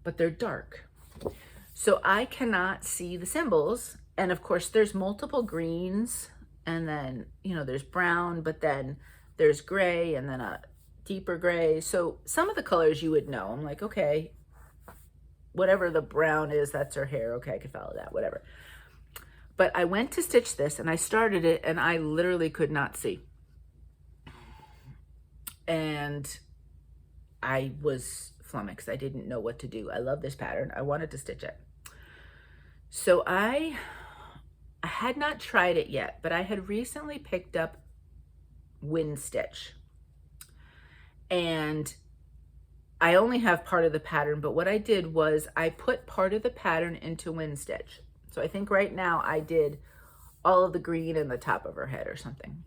but they're dark. So I cannot see the symbols. And of course, there's multiple greens, and then, there's brown, but then there's gray, and then a deeper gray. So some of the colors you would know. I'm like, okay, whatever the brown is, that's her hair. Okay, I could follow that, whatever. But I went to stitch this and I started it and I literally could not see. And I was flummoxed. I didn't know what to do. I love this pattern. I wanted to stitch it. So I had not tried it yet, but I had recently picked up Wind Stitch. And I only have part of the pattern, but what I did was I put part of the pattern into Wind Stitch. So I think right now I did all of the green in the top of her head or something,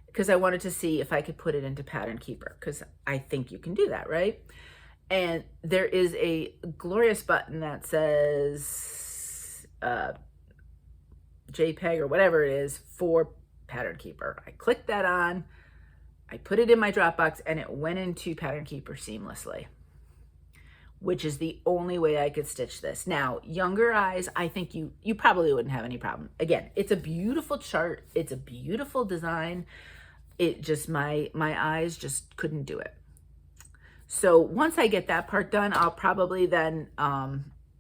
because I wanted to see if I could put it into Pattern Keeper, because I think you can do that, right? And there is a glorious button that says JPEG or whatever it is for Pattern Keeper. I clicked that on. I put it in my Dropbox and it went into Pattern Keeper seamlessly, which is the only way I could stitch this. Now, younger eyes, I think you probably wouldn't have any problem. Again, it's a beautiful chart. It's a beautiful design. It just, my eyes just couldn't do it. So once I get that part done, I'll probably then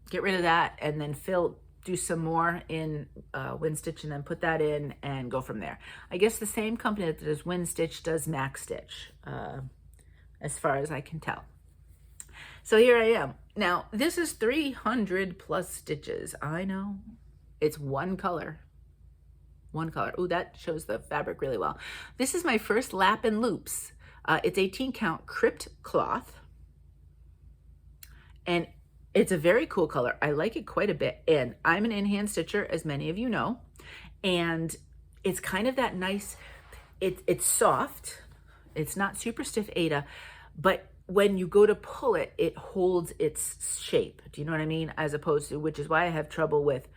get rid of that and then do some more in Wind Stitch and then put that in and go from there. I guess the same company that does Wind Stitch does Max Stitch, as far as I can tell. So here I am. Now, this is 300 plus stitches. I know. It's one color. One color. Oh, that shows the fabric really well. This is my first lap and loops. It's 18 count crypt cloth. And it's a very cool color. I like it quite a bit. And I'm an in-hand stitcher, as many of you know. And it's kind of that nice, it's soft. It's not super stiff Aida, but when you go to pull it, it holds its shape. Do you know what I mean? As opposed to, which is why I have trouble with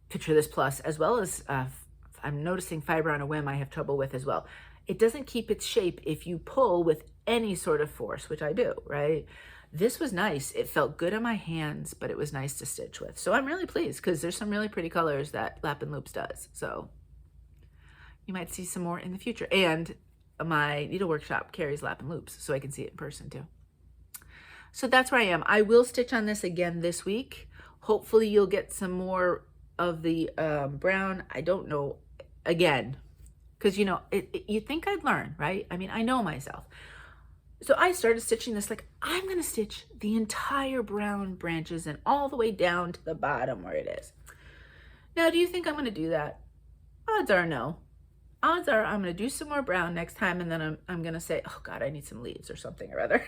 Picture This Plus, as well as I'm noticing Fiber on a Whim I have trouble with as well. It doesn't keep its shape if you pull with any sort of force, which I do, right? This was nice. It felt good on my hands, but it was nice to stitch with. So I'm really pleased because there's some really pretty colors that Lap and Loops does. So you might see some more in the future. And my needlework shop carries Lap and Loops, so I can see it in person too. So that's where I am. I will stitch on this again this week. Hopefully you'll get some more of the brown. I don't know, again, because you know, you think I'd learn, right? I mean, I know myself. So I started stitching this like, I'm gonna stitch the entire brown branches and all the way down to the bottom where it is. Now, do you think I'm gonna do that? Odds are no. Odds are I'm gonna do some more brown next time, and then I'm gonna say, oh God, I need some leaves or something or other.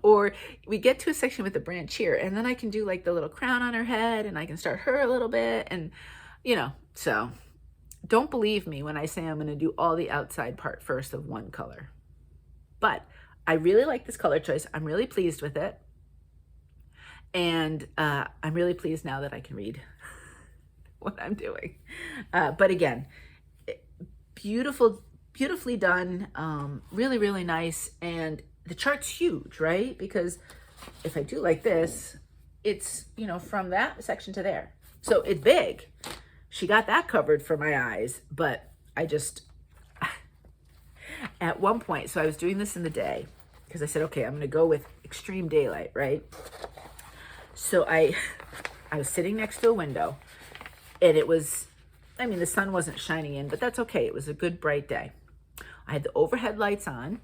Or we get to a section with the branch here, and then I can do like the little crown on her head, and I can start her a little bit, and you know, so don't believe me when I say I'm gonna do all the outside part first of one color. But I really like this color choice. I'm really pleased with it. And I'm really pleased now that I can read what I'm doing. But again, beautifully done. Really, really nice. And the chart's huge, right? Because if I do like this, it's, you know, from that section to there. So it's big. She got that covered for my eyes, but I just... At one point, so I was doing this in the day because I said, okay, I'm going to go with extreme daylight, right? So I was sitting next to a window, and it was, I mean, the sun wasn't shining in, but that's okay. It was a good bright day. I had the overhead lights on,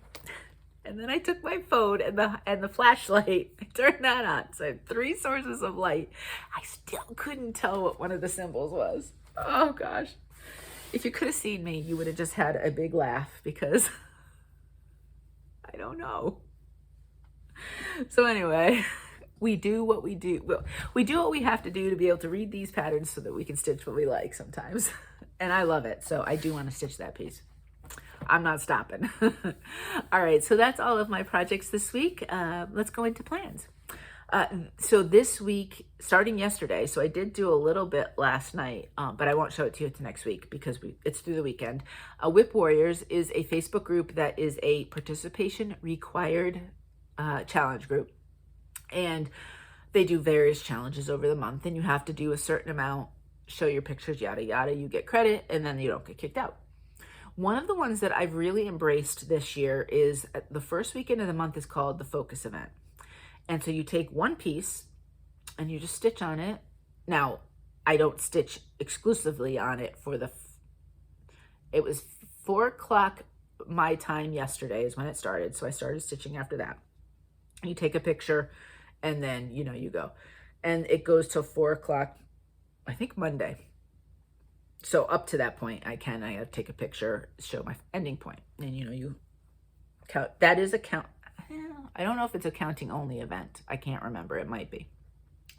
and then I took my phone and the flashlight. I turned that on. So I had 3 sources of light. I still couldn't tell what one of the symbols was. Oh gosh. If you could have seen me, you would have just had a big laugh because I don't know. So anyway, we do what we do. Well, we do what we have to do to be able to read these patterns so that we can stitch what we like sometimes. And I love it. So I do want to stitch that piece. I'm not stopping. All right, so that's all of my projects this week. Let's go into plans. So this week, starting yesterday, so I did do a little bit last night, but I won't show it to you to next week because it's through the weekend. Whip Warriors is a Facebook group that is a participation required challenge group. And they do various challenges over the month, and you have to do a certain amount, show your pictures, yada, yada, you get credit, and then you don't get kicked out. One of the ones that I've really embraced this year is the first weekend of the month is called the Focus Event. And so you take one piece and you just stitch on it. Now, I don't stitch exclusively on it for it was 4 o'clock my time yesterday is when it started. So I started stitching after that. You take a picture and then, you know, you go. And it goes till 4 o'clock, I think Monday. So up to that point, I have to take a picture, show my ending point. And, you know, you count. That is a count. I don't know if it's a counting only event. I can't remember. It might be,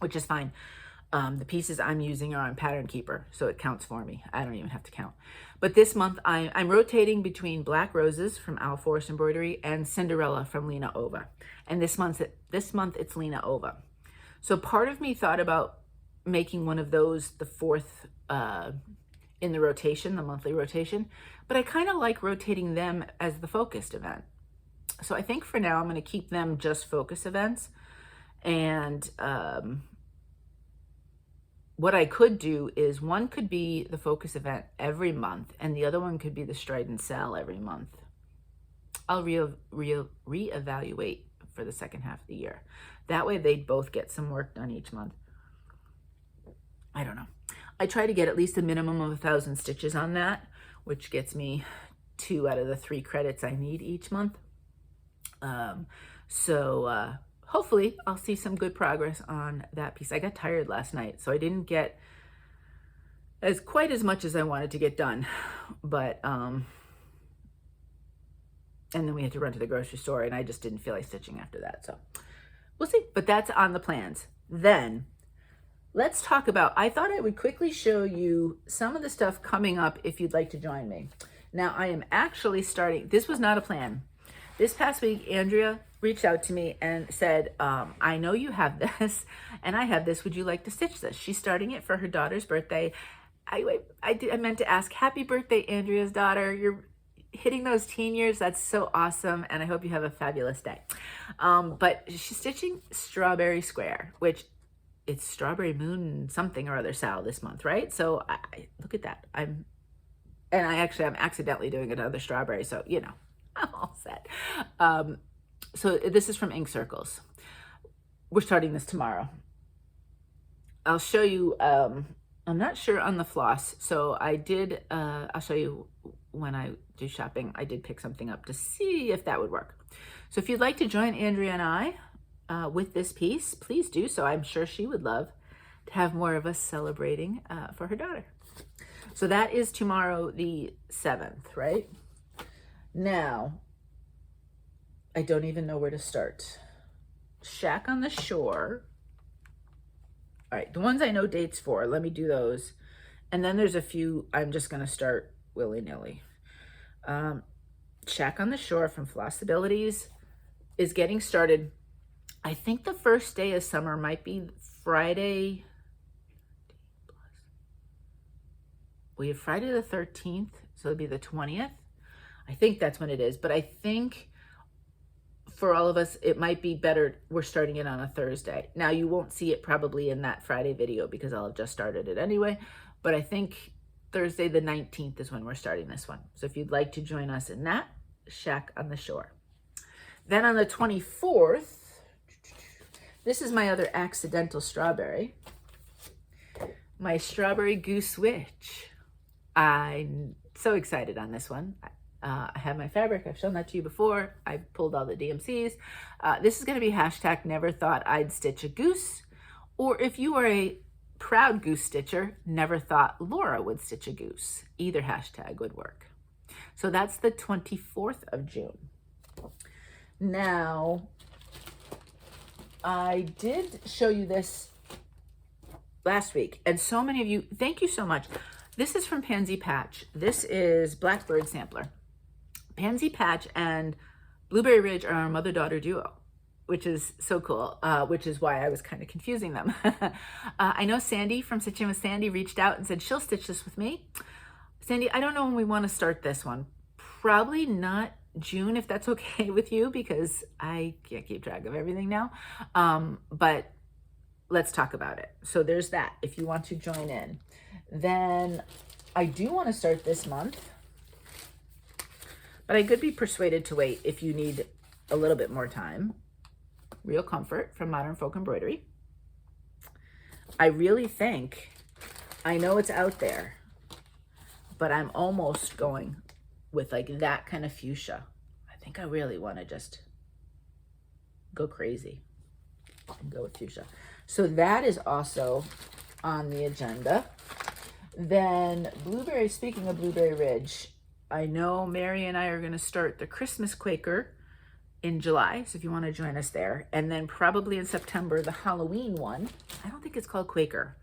which is fine. The pieces I'm using are on Pattern Keeper, so it counts for me. I don't even have to count. But this month, I'm rotating between Black Roses from Owl Forest Embroidery and Cinderella from Lina Ova. And this month it's Lina Ova. So part of me thought about making one of those the 4th in the rotation, the monthly rotation. But I kind of like rotating them as the focused event. So I think for now, I'm going to keep them just focus events. And what I could do is one could be the focus event every month, and the other one could be the stride and sell every month. I'll reevaluate for the second half of the year. That way they'd both get some work done each month. I don't know. I try to get at least a minimum of 1,000 stitches on that, which gets me 2 out of the 3 credits I need each month. hopefully I'll see some good progress on that piece. I got tired last night, so I didn't get quite as much as I wanted to get done, but and then we had to run to the grocery store, and I just didn't feel like stitching after that, so we'll see. But that's on the plans. Then let's talk about, I thought I would quickly show you some of the stuff coming up if you'd like to join me. Now I am actually starting, this was not a plan. This past week, Andrea reached out to me and said, I know you have this and I have this. Would you like to stitch this? She's starting it for her daughter's birthday. I meant to ask, happy birthday, Andrea's daughter. You're hitting those teen years. That's so awesome. And I hope you have a fabulous day. But she's stitching Strawberry Square, which it's Strawberry Moon something or other Sal this month, right? So I look at that. I'm accidentally doing another strawberry. So, you know, I'm all set. So this is from Ink Circles. We're starting this tomorrow. I'll show you, I'm not sure on the floss. So I did, I'll show you when I do shopping. I did pick something up to see if that would work. So if you'd like to join Andrea and I with this piece, please do so. I'm sure she would love to have more of us celebrating for her daughter. So that is tomorrow, the 7th, right? Now, I don't even know where to start. Shack on the Shore. All right, the ones I know dates for, let me do those. And then there's a few I'm just gonna start willy-nilly. Shack on the Shore from Flossabilities is getting started. I think the first day of summer might be Friday. We have Friday the 13th, so it'll be the 20th. I think that's when it is, but I think for all of us, it might be better we're starting it on a Thursday. Now, you won't see it probably in that Friday video because I'll have just started it anyway, but I think Thursday the 19th is when we're starting this one. So if you'd like to join us in that, Shack on the Shore. Then on the 24th, this is my other accidental strawberry, my Strawberry Goose Witch. I'm so excited on this one. I have my fabric. I've shown that to you before. I've pulled all the DMCs. This is going to be hashtag never thought I'd stitch a goose. Or if you are a proud goose stitcher, never thought Laura would stitch a goose. Either hashtag would work. So that's the 24th of June. Now, I did show you this last week, and so many of you, thank you so much. This is from Pansy Patch. This is Blackbird Sampler. Pansy Patch and Blueberry Ridge are our mother-daughter duo, which is so cool, which is why I was kind of confusing them. I know Sandy from Stitching with Sandy reached out and said she'll stitch this with me. Sandy, I don't know when we want to start this one. Probably not June, if that's okay with you, because I can't keep track of everything now. But let's talk about it. So there's that, if you want to join in. Then I do want to start this month, but I could be persuaded to wait if you need a little bit more time. Real Comfort from Modern Folk Embroidery. I really think, I know it's out there, but I'm almost going with like that kind of fuchsia. I think I really want to just go crazy and go with fuchsia. So that is also on the agenda. Then Blueberry, speaking of Blueberry Ridge, I know Mary and I are going to start the Christmas Quaker in July, so if you want to join us there. And then probably in September, the Halloween one. I don't think it's called Quaker.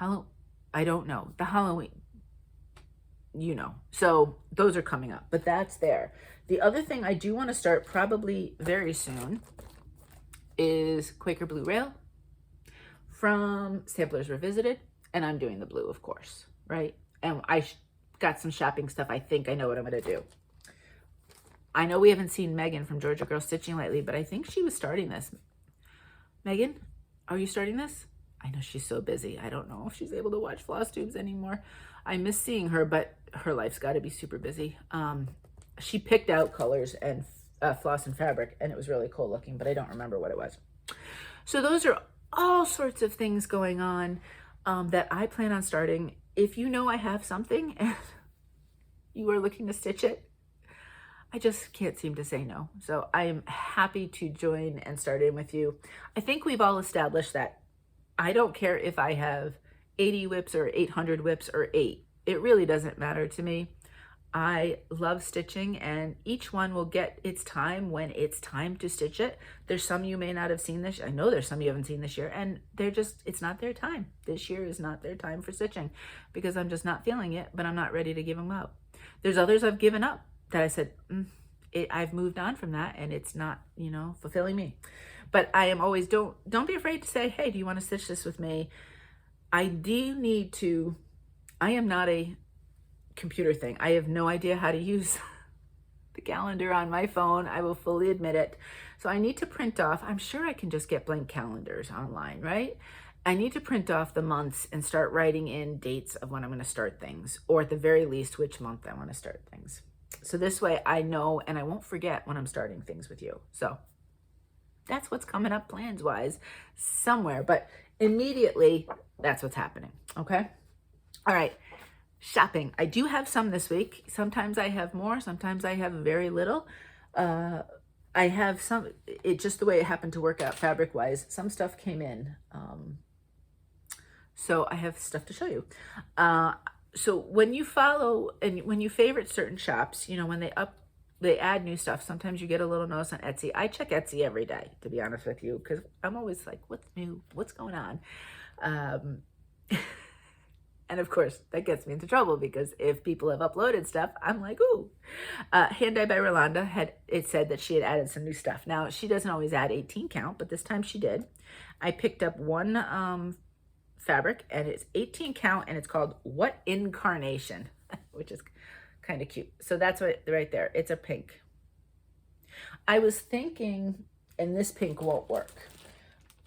I don't know. The Halloween, you know. So those are coming up, but that's there. The other thing I do want to start probably very soon is Quaker Blue Rail from Samplers Revisited. And I'm doing the blue, of course, right? And I got some shopping stuff. I think I know what I'm going to do. I know we haven't seen Megan from Georgia Girl Stitching lately, but I think she was starting this. Megan, are you starting this? I know she's so busy. I don't know if she's able to watch Flosstubes anymore. I miss seeing her, but her life's got to be super busy. She picked out colors and floss and fabric, and it was really cool looking, but I don't remember what it was. So those are all sorts of things going on that I plan on starting. If you know I have something and you are looking to stitch it, I just can't seem to say no. So I am happy to join and start in with you. I think we've all established that I don't care if I have 80 whips or 800 whips or 8. It really doesn't matter to me. I love stitching, and each one will get its time when it's time to stitch it. There's some you may not have seen this. I know there's some you haven't seen this year, and it's not their time. This year is not their time for stitching because I'm just not feeling it, but I'm not ready to give them up. There's others I've given up that I said, I've moved on from that, and it's not, fulfilling me. But I am always, don't be afraid to say, hey, do you want to stitch this with me? I do need to, I am not a computer thing. I have no idea how to use the calendar on my phone. I will fully admit it. So I need to print off, I'm sure I can just get blank calendars online, right? I need to print off the months and start writing in dates of when I'm going to start things, or at the very least, which month I want to start things. So this way I know, and I won't forget when I'm starting things with you. So that's what's coming up plans wise somewhere, but immediately that's what's happening. Okay. All right. Shopping. I do have some this week. Sometimes I have more, sometimes I have very little. I have some, just the way it happened to work out fabric wise, some stuff came in. So I have stuff to show you. So when you follow and when you favorite certain shops, when they add new stuff, sometimes you get a little notice on Etsy. I check Etsy every day, to be honest with you, because I'm always like, what's new? What's going on? And of course, that gets me into trouble because if people have uploaded stuff, I'm like, ooh. Hand Dye by Rolanda it said that she had added some new stuff. Now, she doesn't always add 18 count, but this time she did. I picked up one fabric, and it's 18 count, and it's called What Incarnation, which is kind of cute. So that's what right there. It's a pink. I was thinking, and this pink won't work.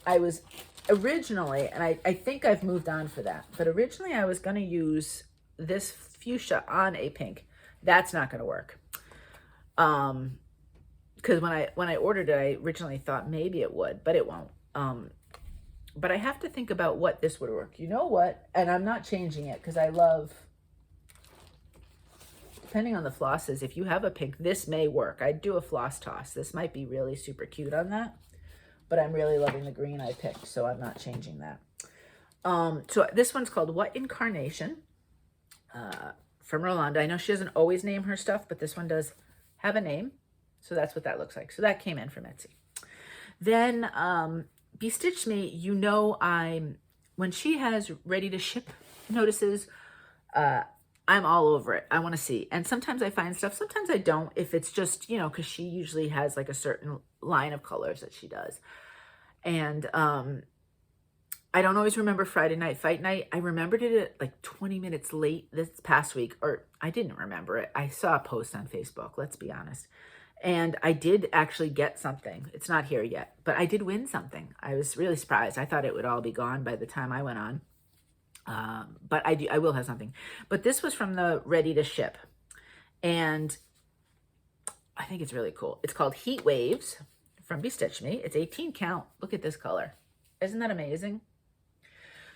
I was originally, and I think I've moved on for that, but originally I was going to use this fuchsia on a pink. That's not going to work. Because when I ordered it, I originally thought maybe it would, but it won't. But I have to think about what this would work. You know what? And I'm not changing it because I love, depending on the flosses, if you have a pink, this may work. I'd do a floss toss. This might be really super cute on that. But I'm really loving the green I picked, so I'm not changing that. So this one's called What Incarnation from Rolanda. I know she doesn't always name her stuff, but this one does have a name. So that's what that looks like. So that came in from Etsy. Then Bestitch Me, when she has ready to ship notices, I'm all over it. I want to see. And sometimes I find stuff, sometimes I don't, if it's just, because she usually has like a certain line of colors that she does. And I don't always remember Friday Night Fight Night. I remembered it at like 20 minutes late this past week, or I didn't remember it. I saw a post on Facebook, let's be honest. And I did actually get something. It's not here yet, but I did win something. I was really surprised. I thought it would all be gone by the time I went on. But I will have something. But this was from the Ready to Ship. And I think it's really cool. It's called Heat Waves from Bestitch Me. It's 18 count. Look at this color. Isn't that amazing?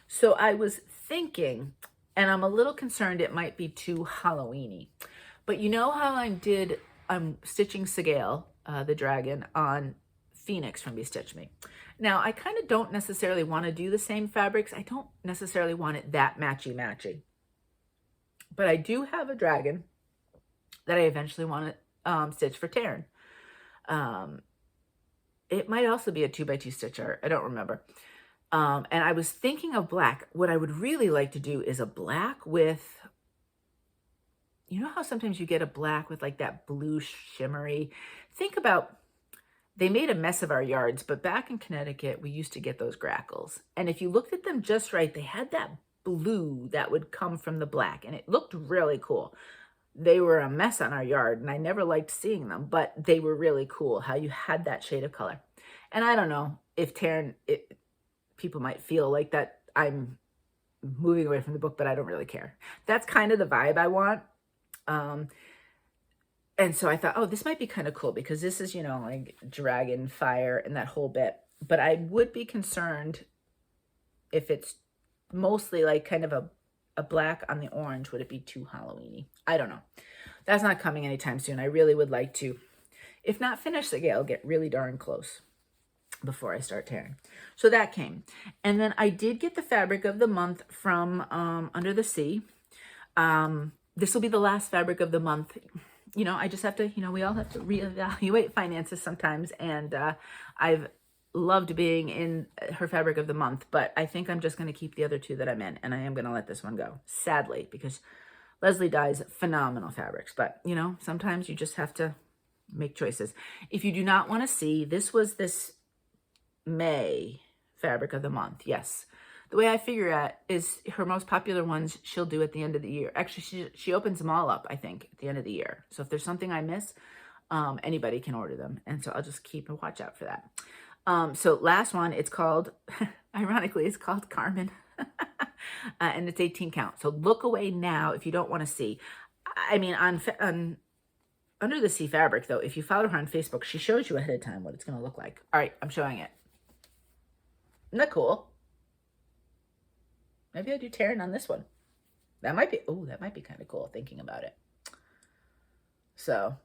So I was thinking, and I'm a little concerned it might be too Halloween-y. But you know how I'm stitching Sigale, the dragon, on Phoenix from Bestitch Me. Now, I kind of don't necessarily want to do the same fabrics. I don't necessarily want it that matchy-matchy. But I do have a dragon that I eventually want to stitch for Taryn. It might also be a 2x2 stitch art. I don't remember. And I was thinking of black. What I would really like to do is a black with, you know how sometimes you get a black with like that blue shimmery? Think about, they made a mess of our yards, but back in Connecticut, we used to get those grackles. And if you looked at them just right, they had that blue that would come from the black, and it looked really cool. They were a mess on our yard, and I never liked seeing them, but they were really cool, how you had that shade of color. And I don't know if Taryn, people might feel like that I'm moving away from the book, but I don't really care. That's kind of the vibe I want. And so I thought, oh, this might be kind of cool because this is, like dragon, fire, and that whole bit. But I would be concerned if it's mostly like kind of a a black on the orange, would it be too Halloween-y? I don't know. That's not coming anytime soon. I really would like to, if not finish the gale, get really darn close before I start tearing. So that came. And then I did get the fabric of the month from Under the Sea. This will be the last fabric of the month. You know, I just have to, you know, we all have to reevaluate finances sometimes. And I've loved being in her fabric of the month, but I think I'm just going to keep the other two that I'm in, and I am going to let this one go, sadly, because Leslie dyes phenomenal fabrics. But, you know, sometimes you just have to make choices. If you do not want to see, this was this May fabric of the month. Yes. The way I figure it is her most popular ones she'll do at the end of the year. Actually, she opens them all up, I think, at the end of the year. So if there's something I miss, anybody can order them. And so I'll just keep a watch out for that. So last one, it's called, ironically, it's called Carmen. And it's 18 count. So look away now if you don't want to see. I mean, on Under the Sea Fabric, though, if you follow her on Facebook, she shows you ahead of time what it's going to look like. All right, I'm showing it. Isn't that cool? Maybe I do tearing on this one. That might be, oh, that might be kind of cool thinking about it. So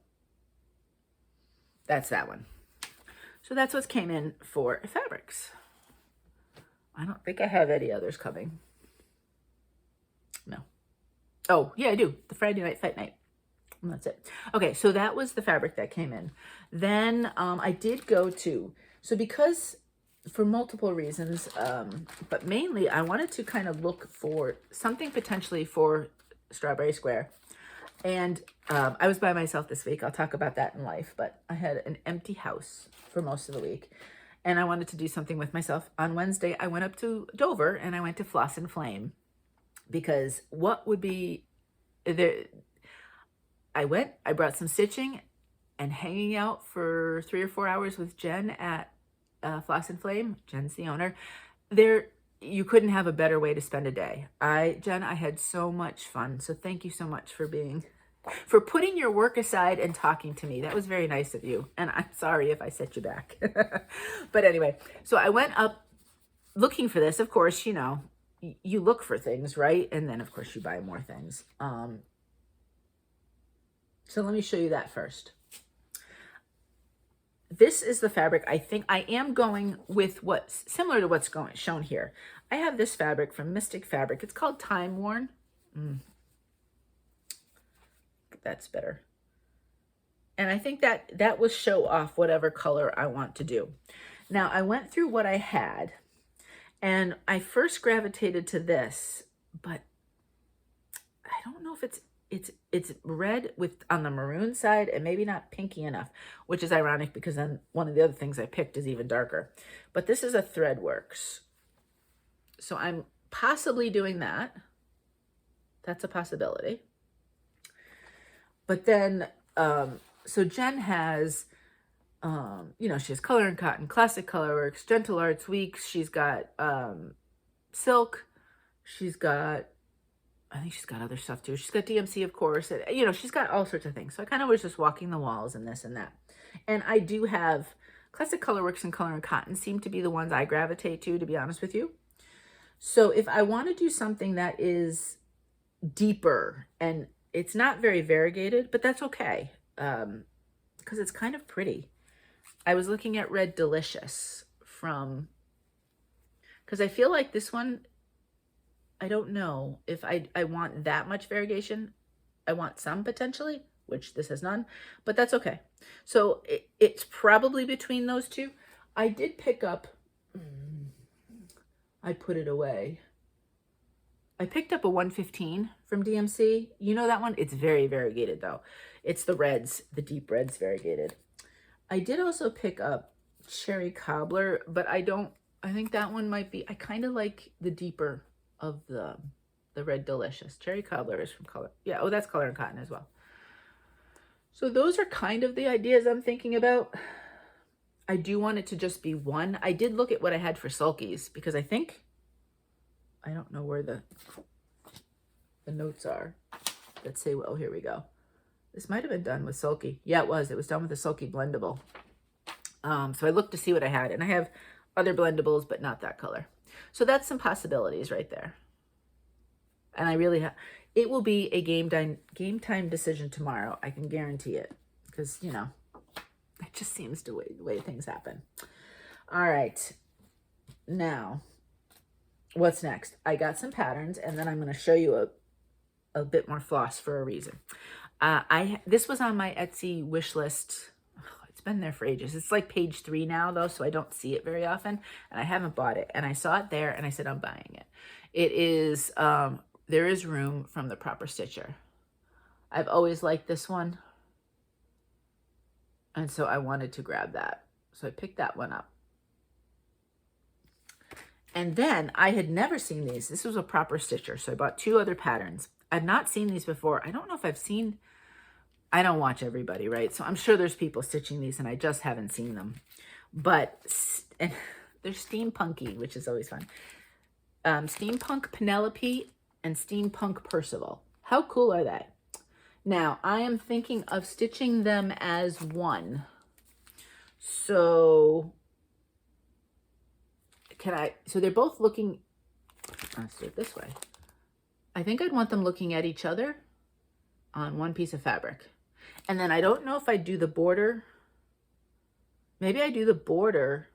that's that one. So that's what came in for fabrics. I don't think I have any others coming. No. Oh, yeah, I do. The Friday Night Fight Night. And that's it. Okay, so that was the fabric that came in. Then I did go to, so because for multiple reasons, but mainly I wanted to kind of look for something potentially for Strawberry Square. And I was by myself this week. I'll talk about that in life, but I had an empty house for most of the week. And I wanted to do something with myself. On Wednesday, I went up to Dover and I went to Floss and Flame, because what would be there? I brought some stitching and hanging out for 3 or 4 hours with Jen at Floss and Flame. Jen's the owner. There, you couldn't have a better way to spend a day. Jen, I had so much fun. So thank you so much for putting your work aside and talking to me. That was very nice of you. And I'm sorry if I set you back. But anyway, so I went up looking for this. Of course, you know, you look for things, right? And then of course you buy more things. So let me show you that first. This is the fabric. I think I am going with what's similar to what's shown here. I have this fabric from Mystic Fabric. It's called Time Worn. That's better. And I think that will show off whatever color I want to do. Now I went through what I had, and I first gravitated to this, but I don't know if it's red with on the maroon side and maybe not pinky enough, which is ironic because then one of the other things I picked is even darker. But this is a Threadworks. So I'm possibly doing that. That's a possibility. But then, so Jen has, you know, she has Color and Cotton, Classic Colorworks, Gentle Arts Weeks. She's got Silk. She's got, I think she's got other stuff too. She's got DMC, of course. And, you know, she's got all sorts of things. So I kind of was just walking the walls and this and that. And I do have Classic Colorworks and Color and Cotton seem to be the ones I gravitate to be honest with you. So if I want to do something that is deeper, and it's not very variegated, but that's okay, because it's kind of pretty. I was looking at Red Delicious from, because I feel like this one, I don't know if I want that much variegation. I want some potentially, which this has none, but that's okay. So it's probably between those two. I did pick up, I put it away. I picked up a 115 from DMC. You know that one? It's very variegated though. It's the reds, the deep reds variegated. I did also pick up Cherry Cobbler, but I think that one might be, I kind of like the deeper of the Red Delicious. Cherry Cobbler is from Color. Yeah, oh, that's Color and Cotton as well. So those are kind of the ideas I'm thinking about. I do want it to just be one. I did look at what I had for sulkies because I don't know where the notes are that say, oh, here we go. This might have been done with sulky. Yeah, it was. It was done with a sulky blendable. So I looked to see what I had, and I have other blendables, but not that color. So that's some possibilities right there. And I really have, it will be a game time decision tomorrow. I can guarantee it, because, you know, it just seems the way things happen. All right. Now, what's next? I got some patterns, and then I'm going to show you a bit more floss for a reason. This was on my Etsy wish list. It's been there for ages. It's like page 3 now, though, so I don't see it very often, and I haven't bought it. And I saw it there, and I said, I'm buying it. It is There Is Room from the Proper Stitcher. I've always liked this one, and so I wanted to grab that. So I picked that one up. And then I had never seen these. This was a Proper Stitcher, so I bought 2 other patterns. I've not seen these before. I don't know if I've seen, I don't watch everybody, right? So I'm sure there's people stitching these and I just haven't seen them. But and they're steampunky, which is always fun. Steampunk Penelope and Steampunk Percival. How cool are they? Now, I am thinking of stitching them as one. So so they're both looking, let's do it this way. I think I'd want them looking at each other on one piece of fabric. And then I don't know if I do the border. Maybe I do the border,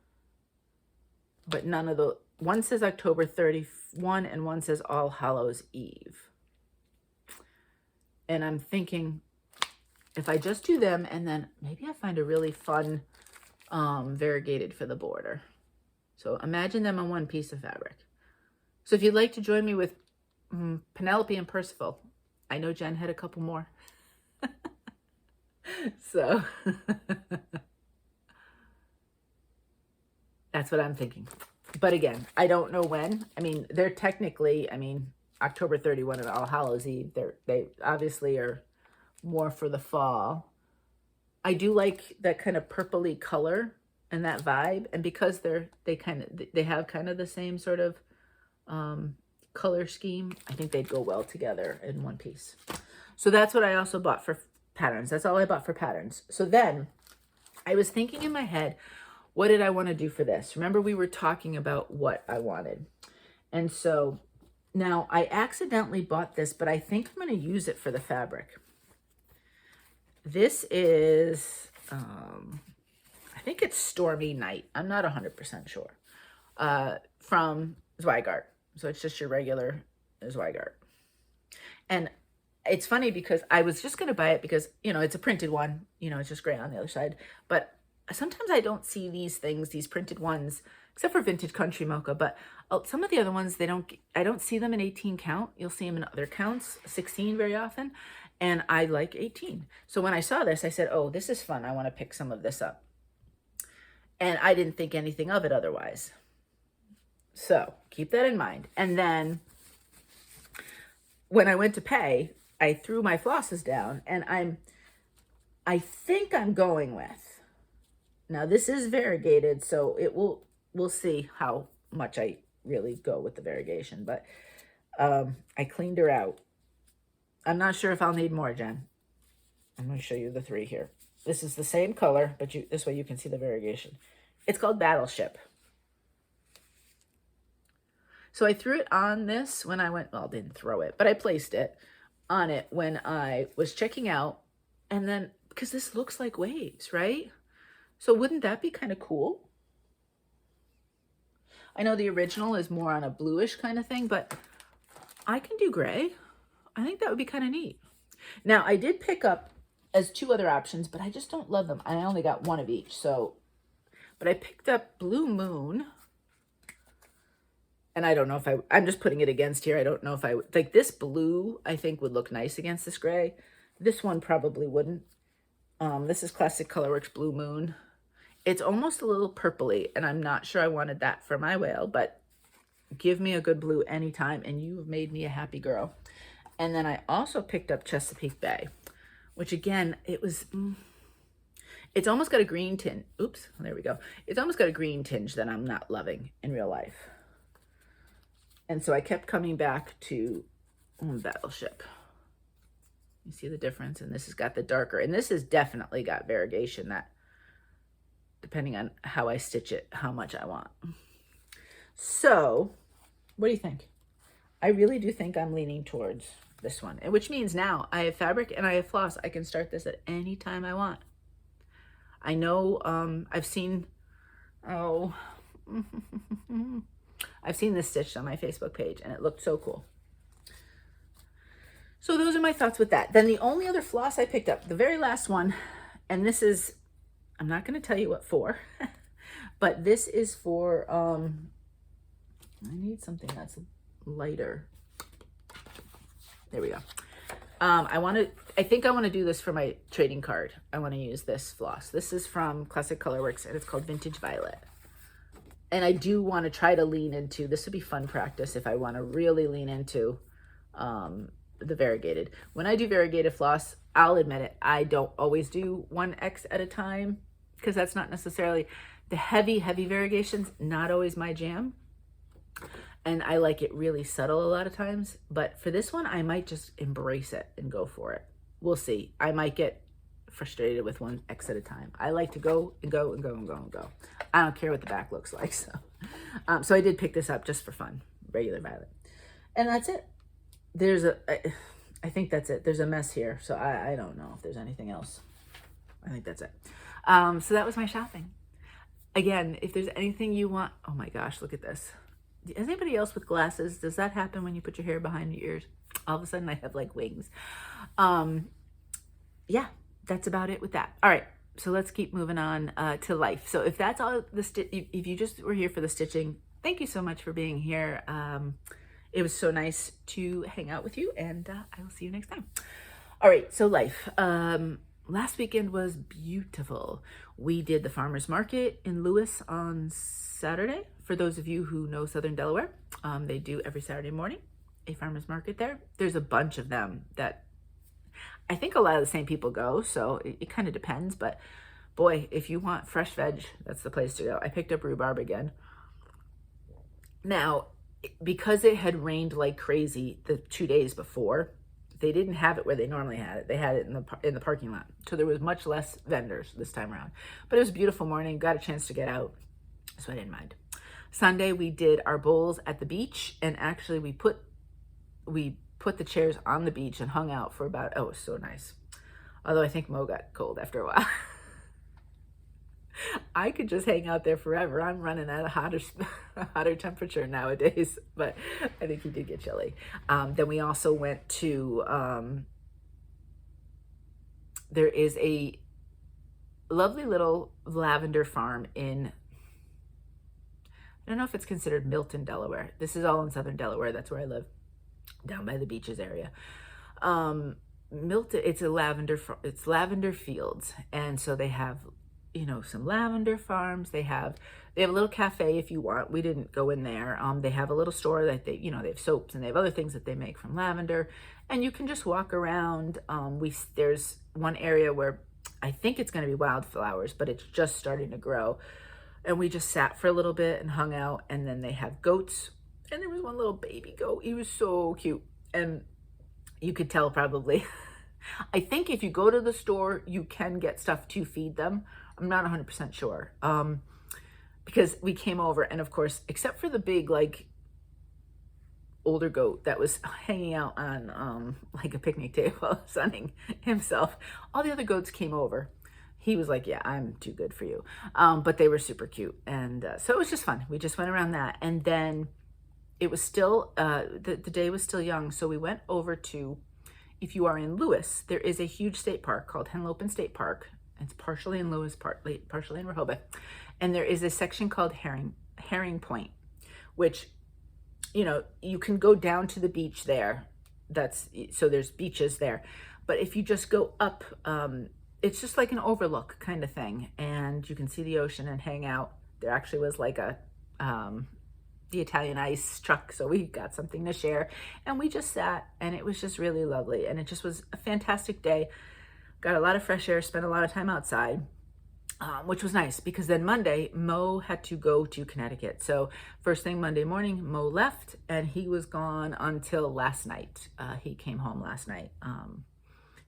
but none of the, one says October 31 and one says All Hallows Eve. And I'm thinking if I just do them and then maybe I find a really fun variegated for the border. So imagine them on one piece of fabric. So if you'd like to join me with Penelope and Percival, I know Jen had a couple more. So that's what I'm thinking. But again, I don't know when. I mean, they're technically, October 31 and All Hallows Eve. They obviously are more for the fall. I do like that kind of purpley color and that vibe. And because they have kind of the same sort of color scheme, I think they'd go well together in one piece. So that's what I also bought for patterns. That's all I bought for patterns. So then I was thinking in my head, what did I want to do for this? Remember, we were talking about what I wanted. And so now I accidentally bought this, but I think I'm going to use it for the fabric. This is, I think it's Stormy Night. I'm not 100% sure. From Zweigart. So it's just your regular Zweigart. And it's funny because I was just going to buy it because, it's a printed one. It's just gray on the other side. But sometimes I don't see these things, these printed ones, except for Vintage Country Mocha. But some of the other ones, I don't see them in 18 count. You'll see them in other counts, 16 very often. And I like 18. So when I saw this, I said, oh, this is fun. I want to pick some of this up. And I didn't think anything of it otherwise. So keep that in mind. And then when I went to pay, I threw my flosses down, and I think I'm going with, now this is variegated, so we'll see how much I really go with the variegation, but I cleaned her out. I'm not sure if I'll need more, Jen. I'm going to show you the 3 here. This is the same color, but this way you can see the variegation. It's called Battleship. So I threw it on this when I went, well, didn't throw it, but I placed it on it when I was checking out. And then, because this looks like waves, right? So wouldn't that be kind of cool? I know the original is more on a bluish kind of thing, but I can do gray. I think that would be kind of neat. Now, I did pick up as 2 other options, but I just don't love them. I only got 1 of each. So, but I picked up Blue Moon. And I don't know if I'm just putting it against here. I don't know if I would, like this blue, I think would look nice against this gray. This one probably wouldn't. This is Classic Colorworks Blue Moon. It's almost a little purpley, and I'm not sure I wanted that for my whale, but give me a good blue anytime, and you have made me a happy girl. And then I also picked up Chesapeake Bay, which again, it's almost got a green tinge. Oops, there we go. It's almost got a green tinge that I'm not loving in real life. And so I kept coming back to Battleship. You see the difference? And this has got the darker. And this has definitely got variegation that, depending on how I stitch it, how much I want. So, what do you think? I really do think I'm leaning towards this one, which means now I have fabric and I have floss. I can start this at any time I want. I know I've seen, oh, I've seen this stitched on my Facebook page and it looked so cool. So those are my thoughts with that. Then the only other floss I picked up, the very last one, and this is, I'm not going to tell you what for, but this is for, I need something that's lighter. There we go. I think I want to do this for my trading card. I want to use this floss. This is from Classic Colorworks and it's called Vintage Violet. And I do want to try to lean into, this would be fun practice if I want to really lean into the variegated. When I do variegated floss, I'll admit it, I don't always do 1X at a time because that's not necessarily the heavy variegations, not always my jam. And I like it really subtle a lot of times. But for this one, I might just embrace it and go for it. We'll see. I might get frustrated with 1X at a time. I like to go and go and go and go and go. I don't care what the back looks like. So I did pick this up just for fun, regular violet. And that's it. I think that's it. There's a mess here. So I don't know if there's anything else. I think that's it. So that was my shopping. Again, if there's anything you want, oh my gosh, look at this. Is anybody else with glasses? Does that happen when you put your hair behind your ears? All of a sudden I have like wings. Yeah, that's about it with that. All right, so let's keep moving on to life. So if that's all if you just were here for the stitching, thank you so much for being here. It was so nice to hang out with you, and I will see you next time. All right, so life. Last weekend was beautiful. We did the farmer's market in Lewis on Saturday. For those of you who know Southern Delaware, they do every Saturday morning a farmer's market there. There's a bunch of them that I think a lot of the same people go, so it kind of depends. But boy, if you want fresh veg, that's the place to go. I picked up rhubarb again. Now, because it had rained like crazy the 2 days before, they didn't have it where they normally had it. They had it in the parking lot. So there was much less vendors this time around. But it was a beautiful morning. Got a chance to get out, so I didn't mind. Sunday, we did our bowls at the beach. And actually, we put the chairs on the beach and hung out for about, oh, it was so nice. Although I think Mo got cold after a while. I could just hang out there forever. I'm running at a hotter temperature nowadays, but I think he did get chilly. Then we also went to, there is a lovely little lavender farm in, I don't know if it's considered Milton, Delaware. This is all in Southern Delaware. That's where I live, down by the beaches area. Milton, it's lavender fields. And so they have, you know, some lavender farms. They have a little cafe if you want. We didn't go in there. They have a little store that they have soaps and they have other things that they make from lavender, and you can just walk around. There's one area where I think it's going to be wildflowers, but it's just starting to grow. And we just sat for a little bit and hung out. And then they have goats, and there was one little baby goat. He was so cute. And you could tell probably, I think if you go to the store, you can get stuff to feed them. I'm not 100% sure. Because we came over, and of course, except for the big, like, older goat that was hanging out on like a picnic table, sunning himself, all the other goats came over. He was like, yeah, I'm too good for you. But they were super cute. And so it was just fun. We just went around that. And then it was still, the day was still young. So we went over to, if you are in Lewis, there is a huge state park called Henlopen State Park. It's partially in Lewis, partially in Rehoboth. And there is a section called Herring Point, which, you know, you can go down to the beach there. So there's beaches there. But if you just go up, it's just like an overlook kind of thing. And you can see the ocean and hang out. There actually was like the Italian ice truck. So we got something to share. And we just sat, and it was just really lovely. And it just was a fantastic day. Got a lot of fresh air, spent a lot of time outside, which was nice, because then Monday, Mo had to go to Connecticut. So first thing Monday morning, Mo left, and he was gone until last night. He came home last night.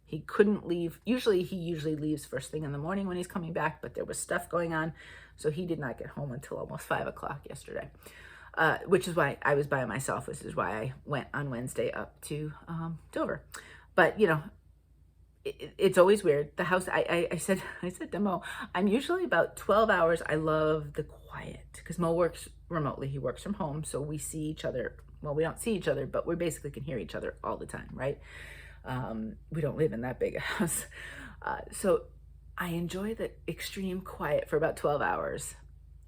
He couldn't leave. He usually leaves first thing in the morning when he's coming back, but there was stuff going on. So he did not get home until almost 5 o'clock yesterday. which is why I was by myself, which is why I went on Wednesday up to Dover. But, you know, it's always weird. The house, I said to Mo, I'm usually about 12 hours. I love the quiet because Mo works remotely. He works from home. So we see each other. Well, we don't see each other, but we basically can hear each other all the time, right? We don't live in that big a house. So I enjoy the extreme quiet for about 12 hours.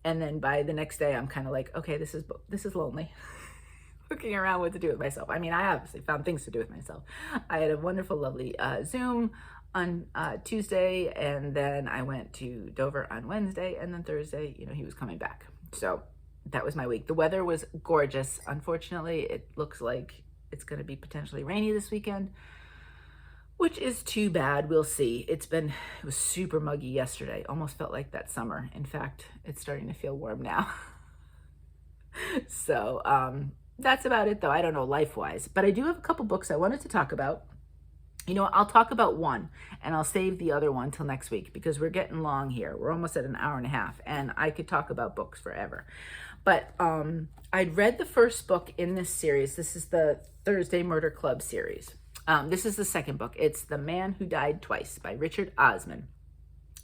And then by the next day, I'm kind of like, okay, this is lonely. Looking around what to do with myself. I mean, I obviously found things to do with myself. I had a wonderful, lovely Zoom on Tuesday, and then I went to Dover on Wednesday, and then Thursday, you know, he was coming back. So that was my week. The weather was gorgeous. Unfortunately, it looks like it's going to be potentially rainy this weekend, which is too bad. We'll see. It was super muggy yesterday. Almost felt like that summer. In fact, it's starting to feel warm now. So, that's about it though. I don't know life-wise, but I do have a couple books I wanted to talk about. You know, I'll talk about one and I'll save the other one till next week because we're getting long here. We're almost at an hour and a half and I could talk about books forever. But I'd read the first book in this series. This is the Thursday Murder Club series. This is the second book. It's The Man Who Died Twice by Richard Osman.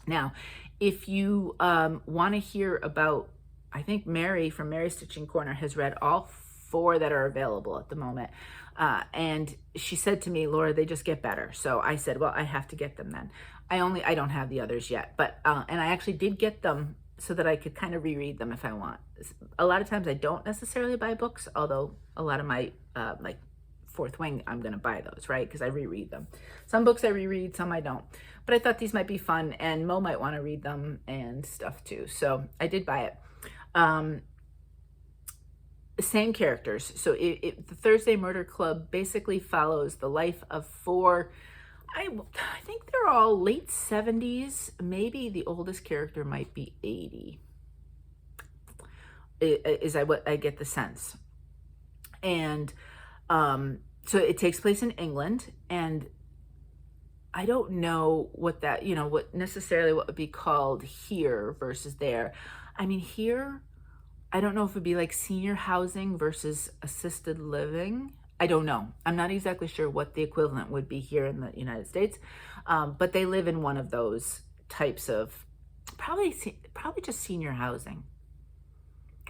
Now, if you want to hear about, I think Mary from Mary's Stitching Corner has read all 4 that are available at the moment. And she said to me, Laura, they just get better. So I said, well, I have to get them then. I don't have the others yet, but, and I actually did get them so that I could kind of reread them if I want. A lot of times I don't necessarily buy books, although a lot of my, like Fourth Wing, I'm going to buy those, right? Because I reread them. Some books I reread, some I don't. But I thought these might be fun and Mo might want to read them and stuff too. So I did buy it. Same characters. So the Thursday Murder Club basically follows the life of 4, I think they're all late 70s. Maybe the oldest character might be 80. What I get the sense. And so it takes place in England, and I don't know what that, you know, what would be called here versus there. I mean, here, I don't know if it'd be like senior housing versus assisted living. I don't know. I'm not exactly sure what the equivalent would be here in the United States, but they live in one of those types of, probably just senior housing.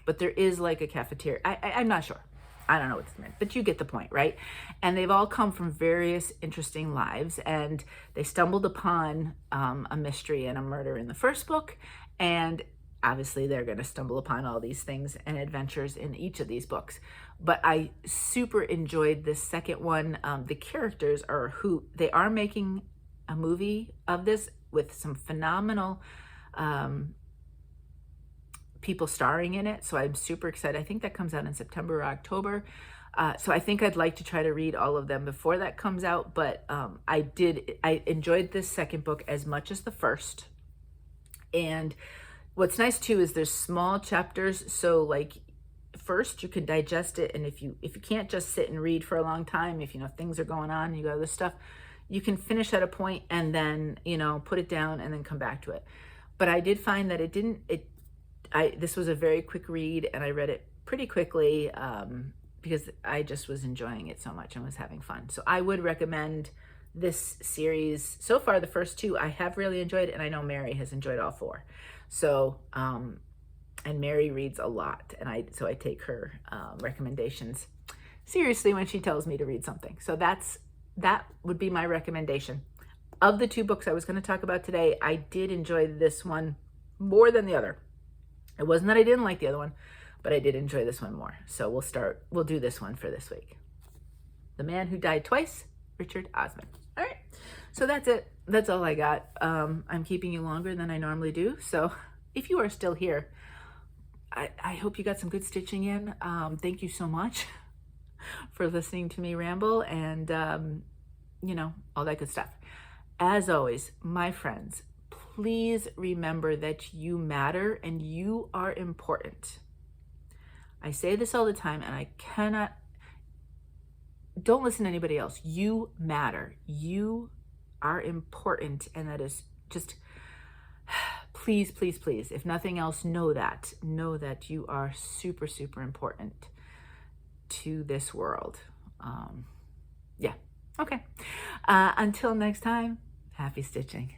But there is like a cafeteria. I'm not sure. I don't know what this meant, but you get the point, right? And they've all come from various interesting lives, and they stumbled upon a mystery and a murder in the first book, and obviously they're going to stumble upon all these things and adventures in each of these books. But I super enjoyed this second one. The characters they are making a movie of this with some phenomenal people starring in it. So I'm super excited. I think that comes out in September or October. So I think I'd like to try to read all of them before that comes out. But I enjoyed this second book as much as the first. And what's nice too is there's small chapters, so like first you can digest it, and if you can't just sit and read for a long time, if you know things are going on and you got other stuff, you can finish at a point and then, you know, put it down and then come back to it. But I did find that this was a very quick read, and I read it pretty quickly because I just was enjoying it so much and was having fun. So I would recommend this series. So far, the first 2 I have really enjoyed, and I know Mary has enjoyed all 4. So, and Mary reads a lot, and so I take her recommendations seriously when she tells me to read something. So that would be my recommendation. Of the 2 books I was going to talk about today, I did enjoy this one more than the other. It wasn't that I didn't like the other one, but I did enjoy this one more. So we'll do this one for this week. The Man Who Died Twice, Richard Osman. All right. So that's it. That's all I got. I'm keeping you longer than I normally do. So if you are still here, I hope you got some good stitching in. Thank you so much for listening to me ramble and, you know, all that good stuff. As always, my friends, please remember that you matter and you are important. I say this all the time, and don't listen to anybody else. You matter. You are important, and that is just, please, please, please, if nothing else, know that you are super, super important to this world. Yeah. Okay. Until next time, happy stitching.